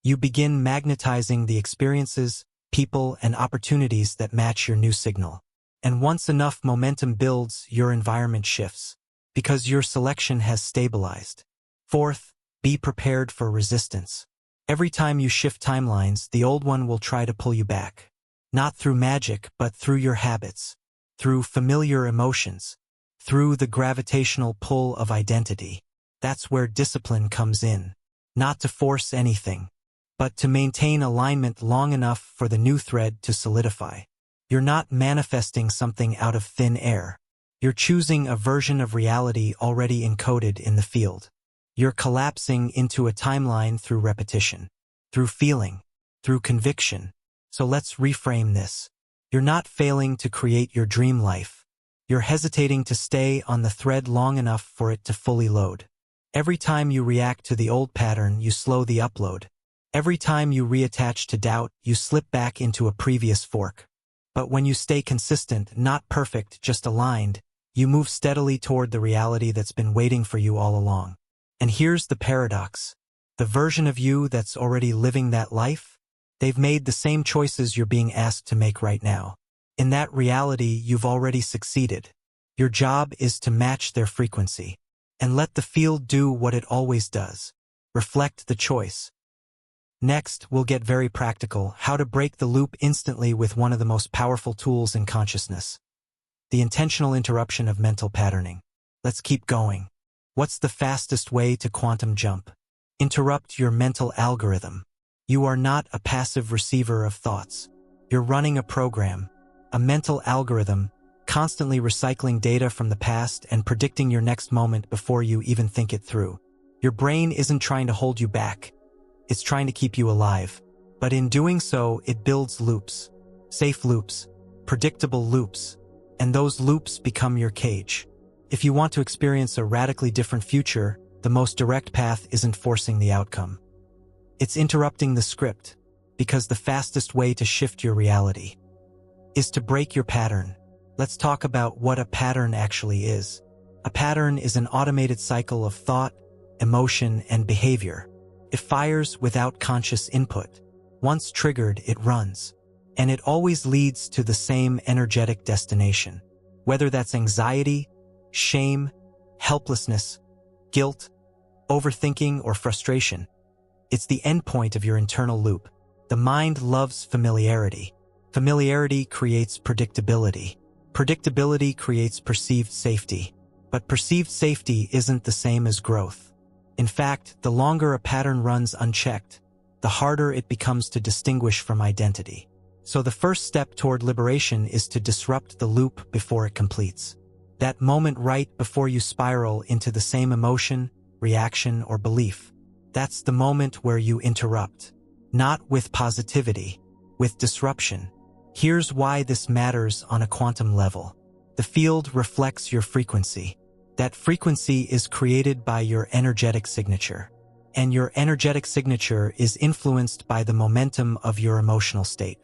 You begin magnetizing the experiences, people, and opportunities that match your new signal. And once enough momentum builds, your environment shifts, because your selection has stabilized. Fourth, be prepared for resistance. Every time you shift timelines, the old one will try to pull you back. Not through magic, but through your habits, through familiar emotions, through the gravitational pull of identity. That's where discipline comes in. not to force anything, but to maintain alignment long enough for the new thread to solidify. You're not manifesting something out of thin air. You're choosing a version of reality already encoded in the field. You're collapsing into a timeline through repetition, through feeling, through conviction. So let's reframe this. You're not failing to create your dream life. You're hesitating to stay on the thread long enough for it to fully load. Every time you react to the old pattern, you slow the upload. Every time you reattach to doubt, you slip back into a previous fork. But when you stay consistent, not perfect, just aligned, you move steadily toward the reality that's been waiting for you all along. And here's the paradox. The version of you that's already living that life, they've made the same choices you're being asked to make right now. In that reality, you've already succeeded. Your job is to match their frequency. And let the field do what it always does. Reflect the choice. Next, we'll get very practical, how to break the loop instantly with one of the most powerful tools in consciousness. The intentional interruption of mental patterning. Let's keep going. What's the fastest way to quantum jump? Interrupt your mental algorithm. You are not a passive receiver of thoughts. You're running a program, a mental algorithm, constantly recycling data from the past and predicting your next moment before you even think it through. Your brain isn't trying to hold you back. It's trying to keep you alive. But in doing so, it builds loops. Safe loops. Predictable loops. And those loops become your cage. If you want to experience a radically different future, the most direct path isn't forcing the outcome. It's interrupting the script, because the fastest way to shift your reality is to break your pattern. Let's talk about what a pattern actually is. A pattern is an automated cycle of thought, emotion, and behavior. It fires without conscious input. Once triggered, it runs. And it always leads to the same energetic destination. Whether that's anxiety, shame, helplessness, guilt, overthinking, or frustration. It's the endpoint of your internal loop. The mind loves familiarity. Familiarity creates predictability. Predictability creates perceived safety. But perceived safety isn't the same as growth. In fact, the longer a pattern runs unchecked, the harder it becomes to distinguish from identity. So the first step toward liberation is to disrupt the loop before it completes. That moment right before you spiral into the same emotion, reaction, or belief. That's the moment where you interrupt. Not with positivity, with disruption. Here's why this matters on a quantum level. The field reflects your frequency. That frequency is created by your energetic signature. And your energetic signature is influenced by the momentum of your emotional state.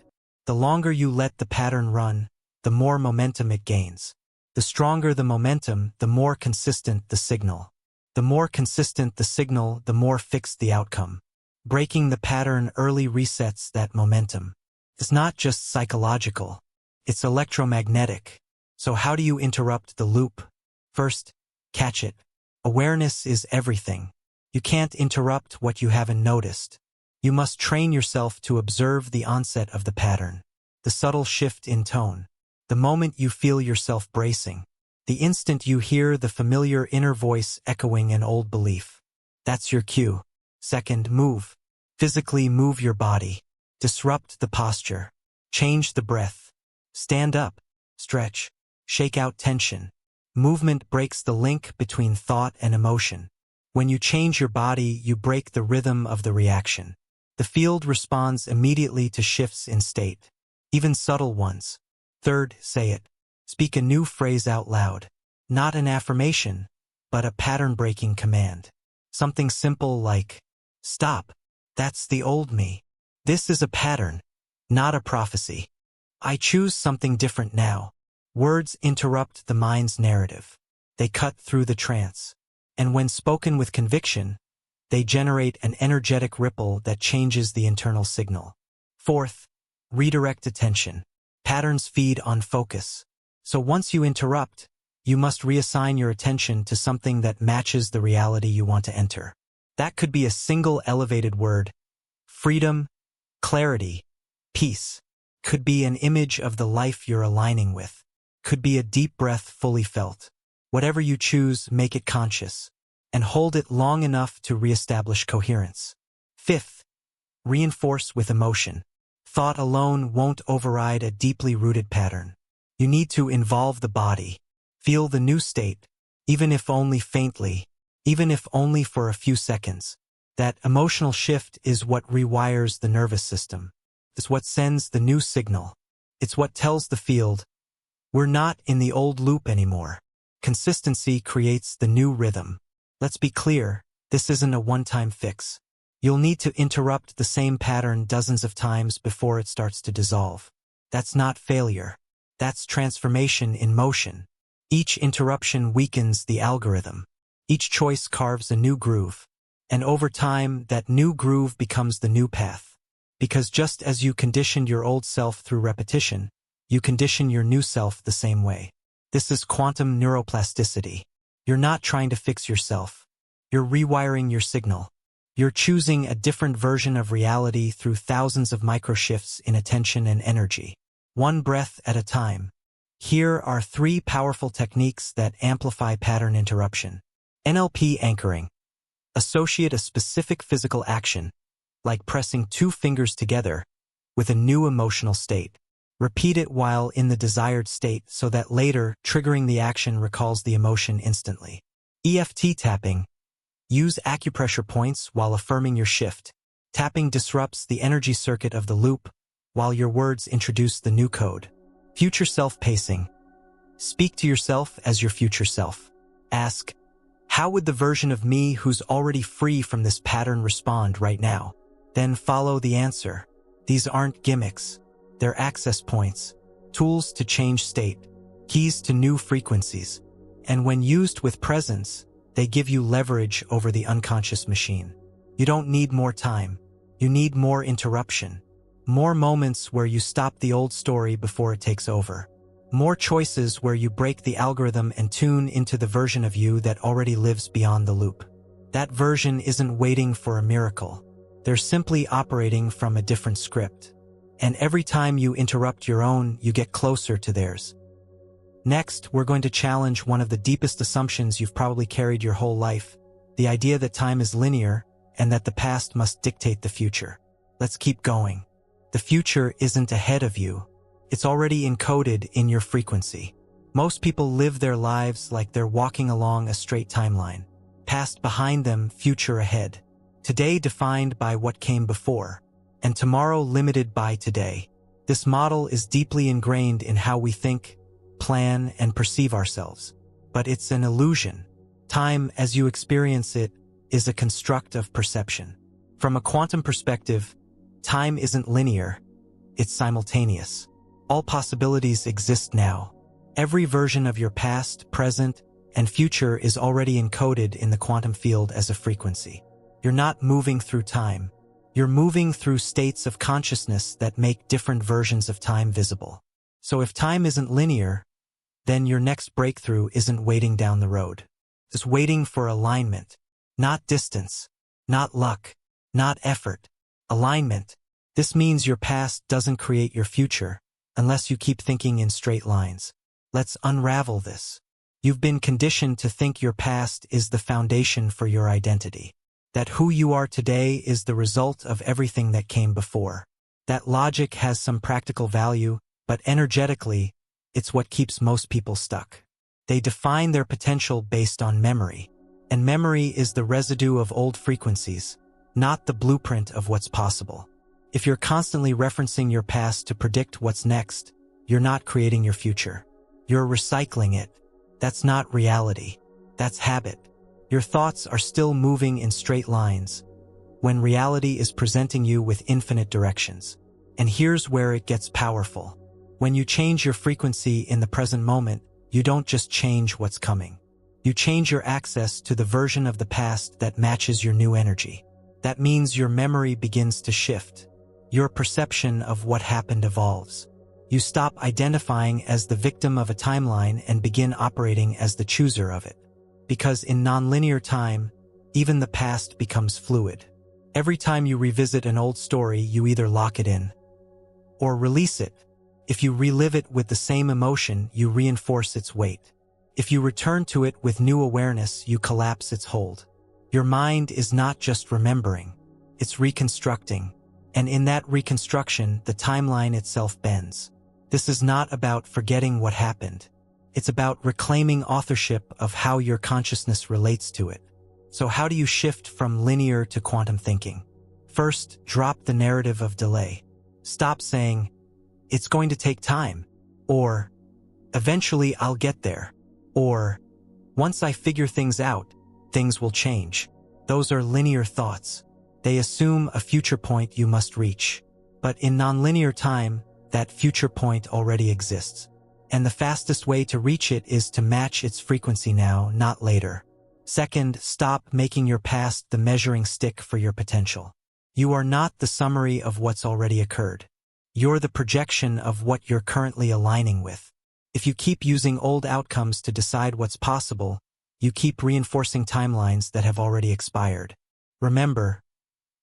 The longer you let the pattern run, the more momentum it gains. The stronger the momentum, the more consistent the signal. The more consistent the signal, the more fixed the outcome. Breaking the pattern early resets that momentum. It's not just psychological. It's electromagnetic. So how do you interrupt the loop? First, catch it. Awareness is everything. You can't interrupt what you haven't noticed. You must train yourself to observe the onset of the pattern. The subtle shift in tone. The moment you feel yourself bracing. The instant you hear the familiar inner voice echoing an old belief. That's your cue. Second, move. Physically move your body. Disrupt the posture. Change the breath. Stand up. Stretch. Shake out tension. Movement breaks the link between thought and emotion. When you change your body, you break the rhythm of the reaction. The field responds immediately to shifts in state, even subtle ones. Third, say it. Speak a new phrase out loud. Not an affirmation, but a pattern-breaking command. Something simple like, stop. That's the old me. This is a pattern, not a prophecy. I choose something different now. Words interrupt the mind's narrative. They cut through the trance. And when spoken with conviction, they generate an energetic ripple that changes the internal signal. Fourth, redirect attention. Patterns feed on focus. So once you interrupt, you must reassign your attention to something that matches the reality you want to enter. That could be a single elevated word. Freedom, clarity, peace. Could be an image of the life you're aligning with. Could be a deep breath fully felt. Whatever you choose, make it conscious. and hold it long enough to reestablish coherence. Fifth, reinforce with emotion. Thought alone won't override a deeply rooted pattern. You need to involve the body. Feel the new state, even if only faintly, even if only for a few seconds. That emotional shift is what rewires the nervous system. It's what sends the new signal. It's what tells the field, we're not in the old loop anymore. Consistency creates the new rhythm. Let's be clear, this isn't a one-time fix. You'll need to interrupt the same pattern dozens of times before it starts to dissolve. That's not failure. That's transformation in motion. Each interruption weakens the algorithm. Each choice carves a new groove. And over time, that new groove becomes the new path. Because just as you conditioned your old self through repetition, you condition your new self the same way. This is quantum neuroplasticity. You're not trying to fix yourself. You're rewiring your signal. You're choosing a different version of reality through thousands of microshifts in attention and energy. One breath at a time. Here are 3 powerful techniques that amplify pattern interruption. NLP anchoring. Associate a specific physical action, like pressing 2 fingers together, with a new emotional state. Repeat it while in the desired state so that later, triggering the action recalls the emotion instantly. EFT tapping. Use acupressure points while affirming your shift. Tapping disrupts the energy circuit of the loop, while your words introduce the new code. Future self-pacing. Speak to yourself as your future self. Ask, how would the version of me who's already free from this pattern respond right now? Then follow the answer. These aren't gimmicks. They're access points, tools to change state, keys to new frequencies. And when used with presence, they give you leverage over the unconscious machine. You don't need more time. You need more interruption. More moments where you stop the old story before it takes over. More choices where you break the algorithm and tune into the version of you that already lives beyond the loop. That version isn't waiting for a miracle. They're simply operating from a different script. And every time you interrupt your own, you get closer to theirs. Next, we're going to challenge one of the deepest assumptions you've probably carried your whole life, the idea that time is linear and that the past must dictate the future. Let's keep going. The future isn't ahead of you. It's already encoded in your frequency. Most people live their lives like they're walking along a straight timeline. Past behind them, future ahead. Today defined by what came before, and tomorrow limited by today. This model is deeply ingrained in how we think, plan, and perceive ourselves. But it's an illusion. Time, as you experience it, is a construct of perception. From a quantum perspective, time isn't linear, it's simultaneous. All possibilities exist now. Every version of your past, present, and future is already encoded in the quantum field as a frequency. You're not moving through time. You're moving through states of consciousness that make different versions of time visible. So if time isn't linear, then your next breakthrough isn't waiting down the road. It's waiting for alignment, not distance, not luck, not effort. Alignment. This means your past doesn't create your future unless you keep thinking in straight lines. Let's unravel this. You've been conditioned to think your past is the foundation for your identity. That who you are today is the result of everything that came before. That logic has some practical value, but energetically, it's what keeps most people stuck. They define their potential based on memory, and memory is the residue of old frequencies, not the blueprint of what's possible. If you're constantly referencing your past to predict what's next, you're not creating your future. You're recycling it. That's not reality. That's habit. Your thoughts are still moving in straight lines, when reality is presenting you with infinite directions. And here's where it gets powerful. When you change your frequency in the present moment, you don't just change what's coming. You change your access to the version of the past that matches your new energy. That means your memory begins to shift. Your perception of what happened evolves. You stop identifying as the victim of a timeline and begin operating as the chooser of it. Because in nonlinear time, even the past becomes fluid. Every time you revisit an old story, you either lock it in or release it. If you relive it with the same emotion, you reinforce its weight. If you return to it with new awareness, you collapse its hold. Your mind is not just remembering, it's reconstructing. And in that reconstruction, the timeline itself bends. This is not about forgetting what happened. It's about reclaiming authorship of how your consciousness relates to it. So how do you shift from linear to quantum thinking? First, drop the narrative of delay. Stop saying, "It's going to take time," or "Eventually I'll get there," or "Once I figure things out, things will change." Those are linear thoughts. They assume a future point you must reach. But in nonlinear time, that future point already exists. And the fastest way to reach it is to match its frequency now, not later. Second, stop making your past the measuring stick for your potential. You are not the summary of what's already occurred. You're the projection of what you're currently aligning with. If you keep using old outcomes to decide what's possible, you keep reinforcing timelines that have already expired. Remember,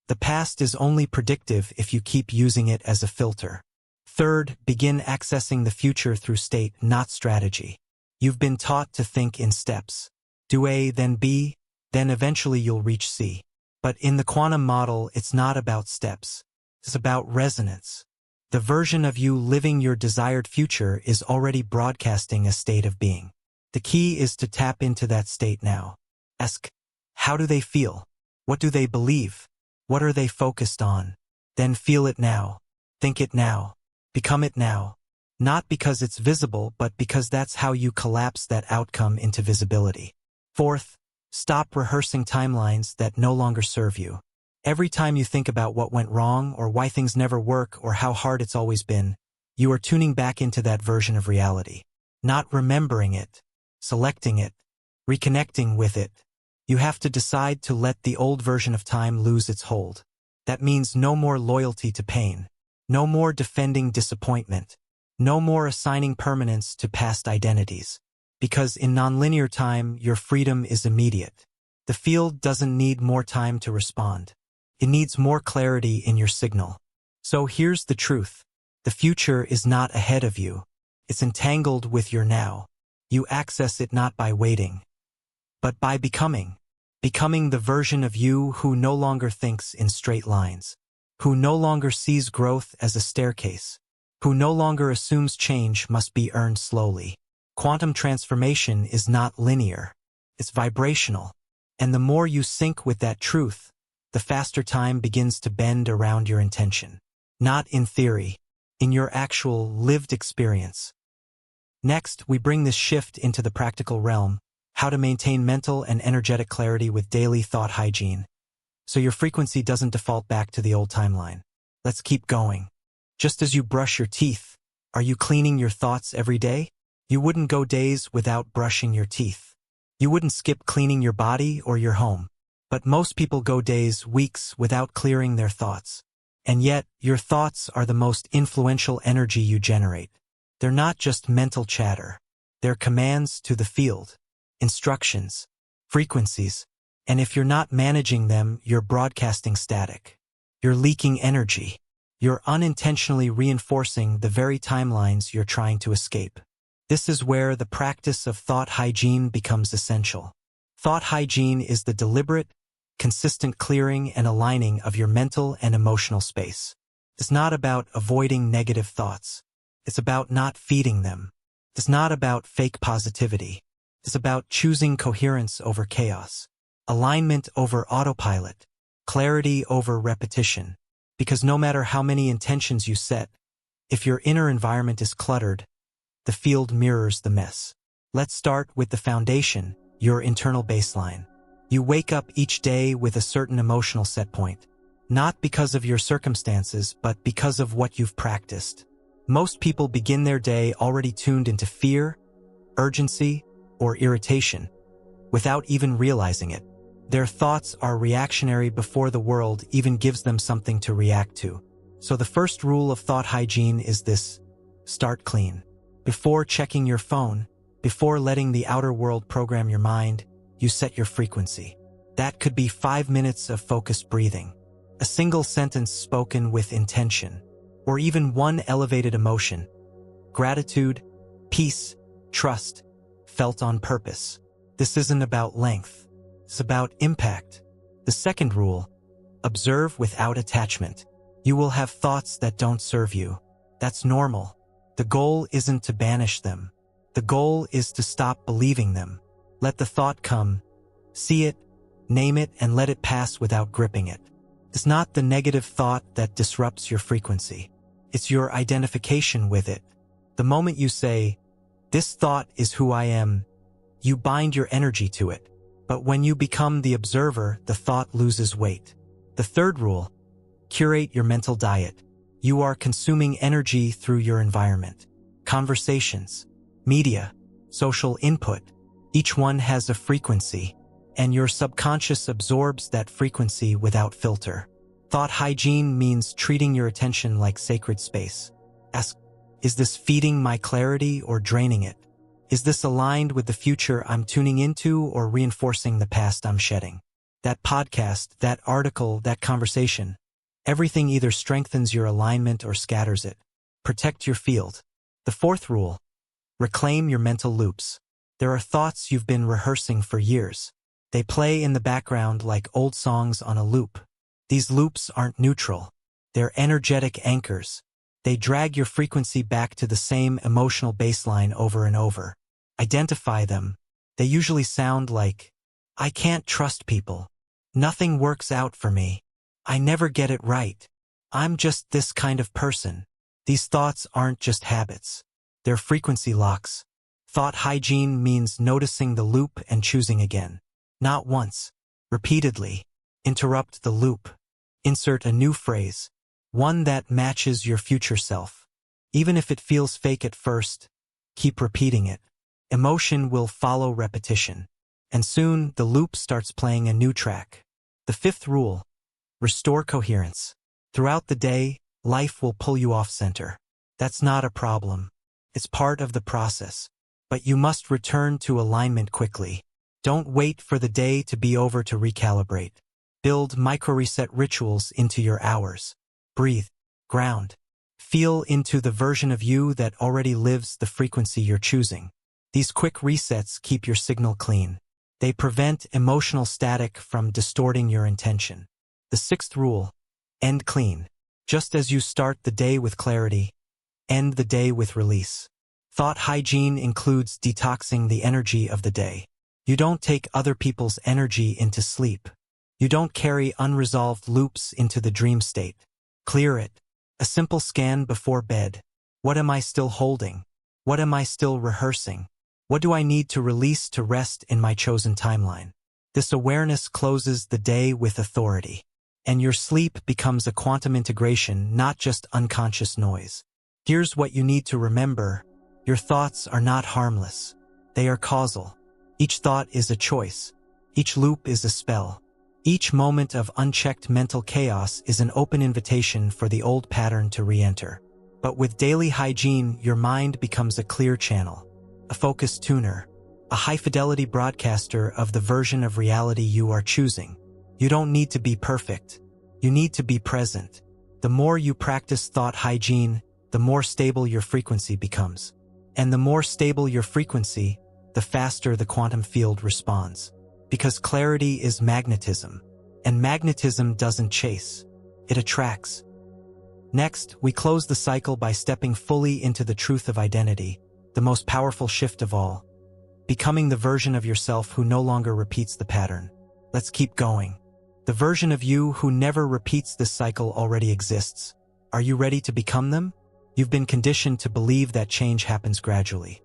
the past is only predictive if you keep using it as a filter. Third, begin accessing the future through state, not strategy. You've been taught to think in steps. Do A, then B, then eventually you'll reach C. But in the quantum model, it's not about steps. It's about resonance. The version of you living your desired future is already broadcasting a state of being. The key is to tap into that state now. Ask, how do they feel? What do they believe? What are they focused on? Then feel it now. Think it now. Become it now. Not because it's visible, but because that's how you collapse that outcome into visibility. Fourth, stop rehearsing timelines that no longer serve you. Every time you think about what went wrong or why things never work or how hard it's always been, you are tuning back into that version of reality. Not remembering it, selecting it, reconnecting with it. You have to decide to let the old version of time lose its hold. That means no more loyalty to pain. No more defending disappointment. No more assigning permanence to past identities. Because in nonlinear time, your freedom is immediate. The field doesn't need more time to respond. It needs more clarity in your signal. So here's the truth. The future is not ahead of you. It's entangled with your now. You access it not by waiting, but by becoming. Becoming the version of you who no longer thinks in straight lines. Who no longer sees growth as a staircase. Who no longer assumes change must be earned slowly. Quantum transformation is not linear. It's vibrational. And the more you sync with that truth, the faster time begins to bend around your intention. Not in theory, in your actual lived experience. Next, we bring this shift into the practical realm, how to maintain mental and energetic clarity with daily thought hygiene, so your frequency doesn't default back to the old timeline. Let's keep going. Just as you brush your teeth, are you cleaning your thoughts every day? You wouldn't go days without brushing your teeth. You wouldn't skip cleaning your body or your home. But most people go days, weeks without clearing their thoughts. And yet, your thoughts are the most influential energy you generate. They're not just mental chatter. They're commands to the field, instructions, frequencies, and if you're not managing them, you're broadcasting static. You're leaking energy. You're unintentionally reinforcing the very timelines you're trying to escape. This is where the practice of thought hygiene becomes essential. Thought hygiene is the deliberate, consistent clearing and aligning of your mental and emotional space. It's not about avoiding negative thoughts. It's about not feeding them. It's not about fake positivity. It's about choosing coherence over chaos, alignment over autopilot, clarity over repetition. Because no matter how many intentions you set, if your inner environment is cluttered, the field mirrors the mess. Let's start with the foundation, your internal baseline. You wake up each day with a certain emotional set point, not because of your circumstances, but because of what you've practiced. Most people begin their day already tuned into fear, urgency, or irritation, without even realizing it. Their thoughts are reactionary before the world even gives them something to react to. So the first rule of thought hygiene is this: start clean. Before checking your phone, before letting the outer world program your mind, you set your frequency. That could be 5 minutes of focused breathing, a single sentence spoken with intention, or even one elevated emotion: gratitude, peace, trust, felt on purpose. This isn't about length. It's about impact. The second rule: observe without attachment. You will have thoughts that don't serve you. That's normal. The goal isn't to banish them. The goal is to stop believing them. Let the thought come, see it, name it, and let it pass without gripping it. It's not the negative thought that disrupts your frequency. It's your identification with it. The moment you say, "This thought is who I am," you bind your energy to it. But when you become the observer, the thought loses weight. The third rule: curate your mental diet. You are consuming energy through your environment. Conversations, media, social input. Each one has a frequency, and your subconscious absorbs that frequency without filter. Thought hygiene means treating your attention like sacred space. Ask, is this feeding my clarity or draining it? Is this aligned with the future I'm tuning into or reinforcing the past I'm shedding? That podcast, that article, that conversation, everything either strengthens your alignment or scatters it. Protect your field. The fourth rule: reclaim your mental loops. There are thoughts you've been rehearsing for years. They play in the background like old songs on a loop. These loops aren't neutral. They're energetic anchors. They drag your frequency back to the same emotional baseline over and over. Identify them. They usually sound like, "I can't trust people. Nothing works out for me. I never get it right. I'm just this kind of person." These thoughts aren't just habits. They're frequency locks. Thought hygiene means noticing the loop and choosing again. Not once, repeatedly. Interrupt the loop. Insert a new phrase, one that matches your future self. Even if it feels fake at first, keep repeating it. Emotion will follow repetition, and soon the loop starts playing a new track. The fifth rule: restore coherence. Throughout the day, life will pull you off center. That's not a problem. It's part of the process. But you must return to alignment quickly. Don't wait for the day to be over to recalibrate. Build micro-reset rituals into your hours. Breathe, ground. Feel into the version of you that already lives the frequency you're choosing. These quick resets keep your signal clean. They prevent emotional static from distorting your intention. The sixth rule: end clean. Just as you start the day with clarity, end the day with release. Thought hygiene includes detoxing the energy of the day. You don't take other people's energy into sleep. You don't carry unresolved loops into the dream state. Clear it. A simple scan before bed. What am I still holding? What am I still rehearsing? What do I need to release to rest in my chosen timeline? This awareness closes the day with authority. And your sleep becomes a quantum integration, not just unconscious noise. Here's what you need to remember. Your thoughts are not harmless. They are causal. Each thought is a choice. Each loop is a spell. Each moment of unchecked mental chaos is an open invitation for the old pattern to re-enter. But with daily hygiene, your mind becomes a clear channel, a focused tuner, a high-fidelity broadcaster of the version of reality you are choosing. You don't need to be perfect. You need to be present. The more you practice thought hygiene, the more stable your frequency becomes. And the more stable your frequency, the faster the quantum field responds. Because clarity is magnetism, and magnetism doesn't chase, it attracts. Next, we close the cycle by stepping fully into the truth of identity, the most powerful shift of all. Becoming the version of yourself who no longer repeats the pattern. Let's keep going. The version of you who never repeats this cycle already exists. Are you ready to become them? You've been conditioned to believe that change happens gradually.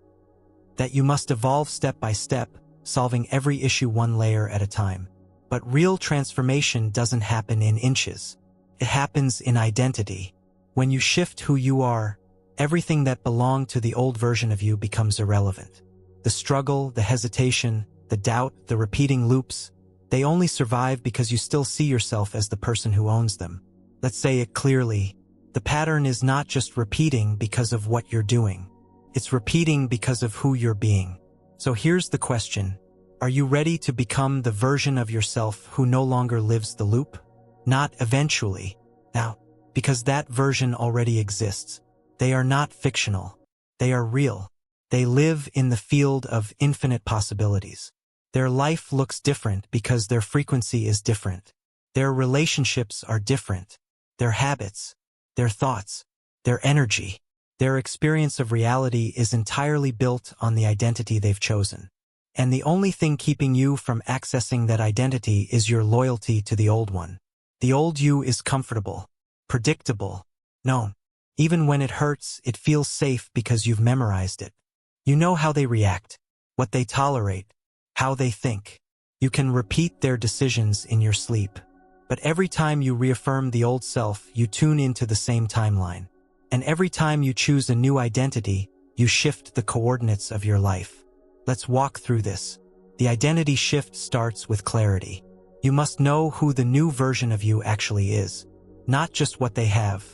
That you must evolve step by step, solving every issue one layer at a time. But real transformation doesn't happen in inches. It happens in identity. When you shift who you are, everything that belonged to the old version of you becomes irrelevant. The struggle, the hesitation, the doubt, the repeating loops, they only survive because you still see yourself as the person who owns them. Let's say it clearly. The pattern is not just repeating because of what you're doing. It's repeating because of who you're being. So here's the question. Are you ready to become the version of yourself who no longer lives the loop? Not eventually. Now, because that version already exists. They are not fictional. They are real. They live in the field of infinite possibilities. Their life looks different because their frequency is different. Their relationships are different. Their habits, their thoughts, their energy, their experience of reality is entirely built on the identity they've chosen. And the only thing keeping you from accessing that identity is your loyalty to the old one. The old you is comfortable, predictable, known. Even when it hurts, it feels safe because you've memorized it. You know how they react, what they tolerate, how they think. You can repeat their decisions in your sleep. But every time you reaffirm the old self, you tune into the same timeline. And every time you choose a new identity, you shift the coordinates of your life. Let's walk through this. The identity shift starts with clarity. You must know who the new version of you actually is. Not just what they have.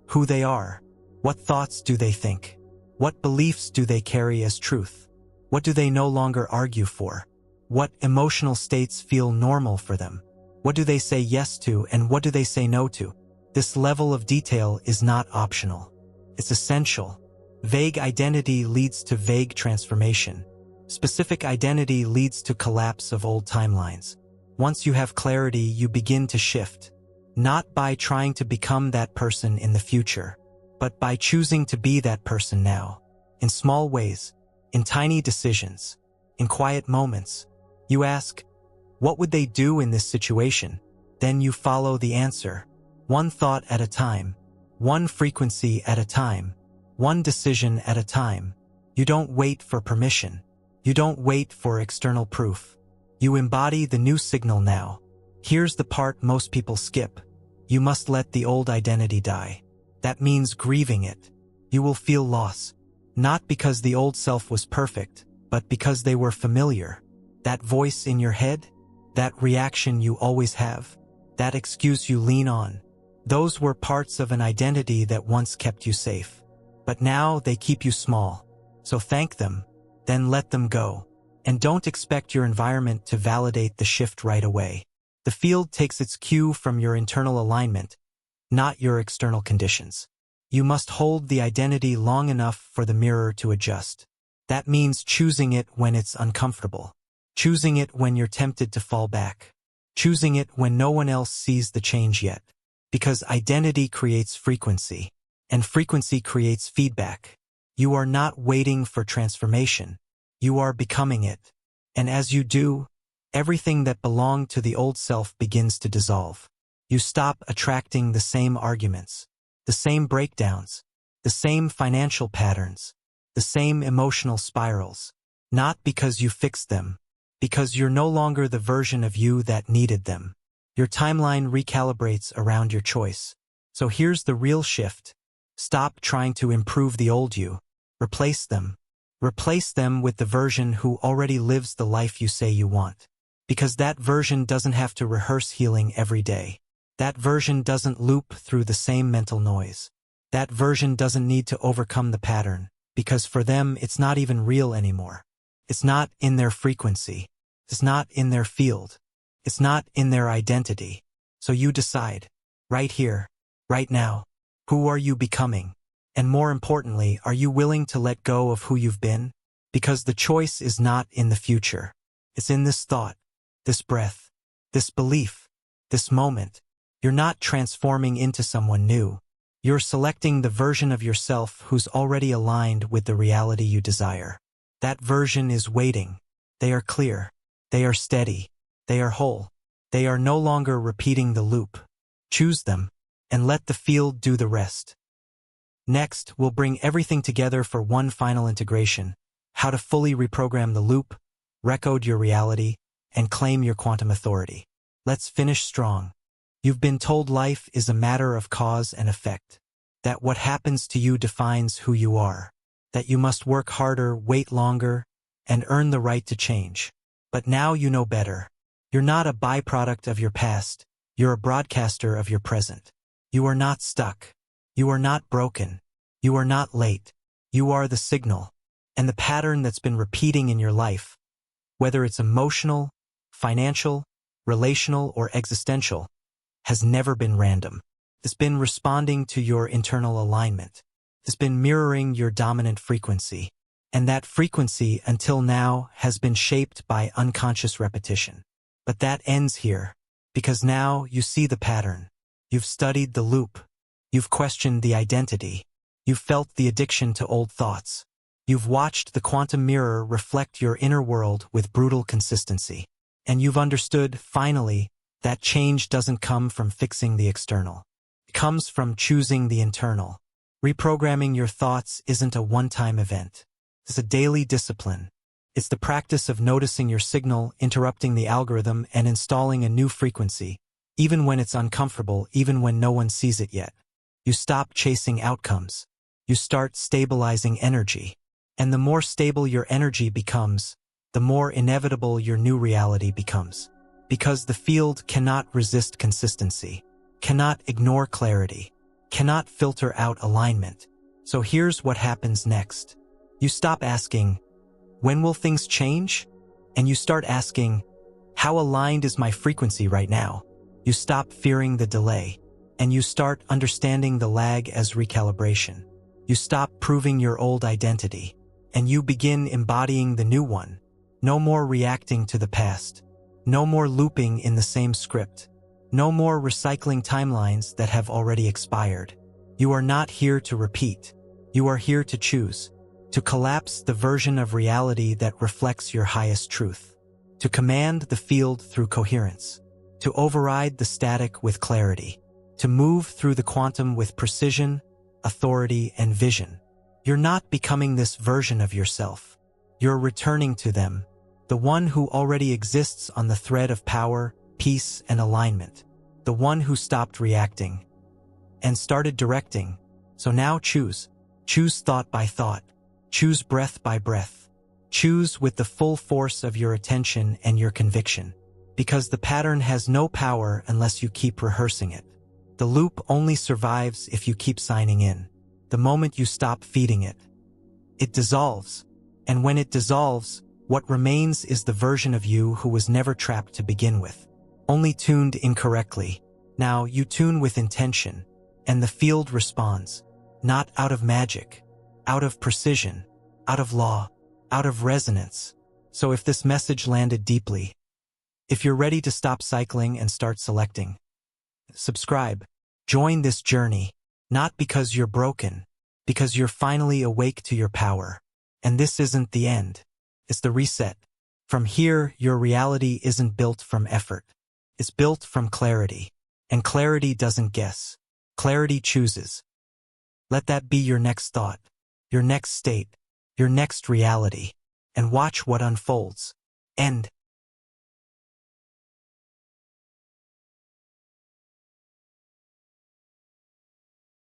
Who they are. What thoughts do they think? What beliefs do they carry as truth? What do they no longer argue for? What emotional states feel normal for them? What do they say yes to and what do they say no to? This level of detail is not optional. It's essential. Vague identity leads to vague transformation. Specific identity leads to collapse of old timelines. Once you have clarity, you begin to shift. Not by trying to become that person in the future, but by choosing to be that person now. In small ways, in tiny decisions, in quiet moments. You ask, what would they do in this situation? Then you follow the answer. One thought at a time. One frequency at a time. One decision at a time. You don't wait for permission. You don't wait for external proof. You embody the new signal now. Here's the part most people skip. You must let the old identity die. That means grieving it. You will feel loss. Not because the old self was perfect, but because they were familiar. That voice in your head, that reaction you always have, that excuse you lean on. Those were parts of an identity that once kept you safe. But now they keep you small. So thank them. Then let them go. And don't expect your environment to validate the shift right away. The field takes its cue from your internal alignment, not your external conditions. You must hold the identity long enough for the mirror to adjust. That means choosing it when it's uncomfortable. Choosing it when you're tempted to fall back. Choosing it when no one else sees the change yet. Because identity creates frequency, and frequency creates feedback. You are not waiting for transformation. You are becoming it. And as you do, everything that belonged to the old self begins to dissolve. You stop attracting the same arguments, the same breakdowns, the same financial patterns, the same emotional spirals. Not because you fixed them, because you're no longer the version of you that needed them. Your timeline recalibrates around your choice. So here's the real shift. Stop trying to improve the old you. Replace them. Replace them with the version who already lives the life you say you want. Because that version doesn't have to rehearse healing every day. That version doesn't loop through the same mental noise. That version doesn't need to overcome the pattern, because for them it's not even real anymore. It's not in their frequency. It's not in their field. It's not in their identity. So you decide, right here, right now, who are you becoming? And more importantly, are you willing to let go of who you've been? Because the choice is not in the future. It's in this thought, this breath, this belief, this moment. You're not transforming into someone new. You're selecting the version of yourself who's already aligned with the reality you desire. That version is waiting. They are clear. They are steady. They are whole. They are no longer repeating the loop. Choose them, and let the field do the rest. Next, we'll bring everything together for one final integration: how to fully reprogram the loop, recode your reality, and claim your quantum authority. Let's finish strong. You've been told life is a matter of cause and effect. That what happens to you defines who you are. That you must work harder, wait longer, and earn the right to change. But now you know better. You're not a byproduct of your past. You're a broadcaster of your present. You are not stuck. You are not broken. You are not late. You are the signal. And the pattern that's been repeating in your life, whether it's emotional, financial, relational, or existential, has never been random. It's been responding to your internal alignment. It's been mirroring your dominant frequency. And that frequency until now has been shaped by unconscious repetition. But that ends here, because now you see the pattern. You've studied the loop. You've questioned the identity. You've felt the addiction to old thoughts. You've watched the quantum mirror reflect your inner world with brutal consistency. And you've understood, finally, that change doesn't come from fixing the external. It comes from choosing the internal. Reprogramming your thoughts isn't a one-time event. It's a daily discipline. It's the practice of noticing your signal, interrupting the algorithm, and installing a new frequency, even when it's uncomfortable, even when no one sees it yet. You stop chasing outcomes. You start stabilizing energy. And the more stable your energy becomes, the more inevitable your new reality becomes. Because the field cannot resist consistency, cannot ignore clarity, cannot filter out alignment. So here's what happens next. You stop asking, when will things change? And you start asking, how aligned is my frequency right now? You stop fearing the delay, and you start understanding the lag as recalibration. You stop proving your old identity, and you begin embodying the new one. No more reacting to the past. No more looping in the same script. No more recycling timelines that have already expired. You are not here to repeat. You are here to choose. To collapse the version of reality that reflects your highest truth. To command the field through coherence. To override the static with clarity. To move through the quantum with precision, authority, and vision. You're not becoming this version of yourself. You're returning to them, the one who already exists on the thread of power, peace, and alignment. The one who stopped reacting and started directing. So now choose. Choose thought by thought. Choose breath by breath. Choose with the full force of your attention and your conviction. Because the pattern has no power unless you keep rehearsing it. The loop only survives if you keep signing in. The moment you stop feeding it, it dissolves. And when it dissolves, what remains is the version of you who was never trapped to begin with. Only tuned incorrectly. Now you tune with intention, and the field responds. Not out of magic. Out of precision, out of law, out of resonance. So if this message landed deeply, if you're ready to stop cycling and start selecting, subscribe. Join this journey, not because you're broken, because you're finally awake to your power. And this isn't the end. It's the reset. From here, your reality isn't built from effort. It's built from clarity. And clarity doesn't guess. Clarity chooses. Let that be your next thought. Your next state, your next reality, and watch what unfolds. End.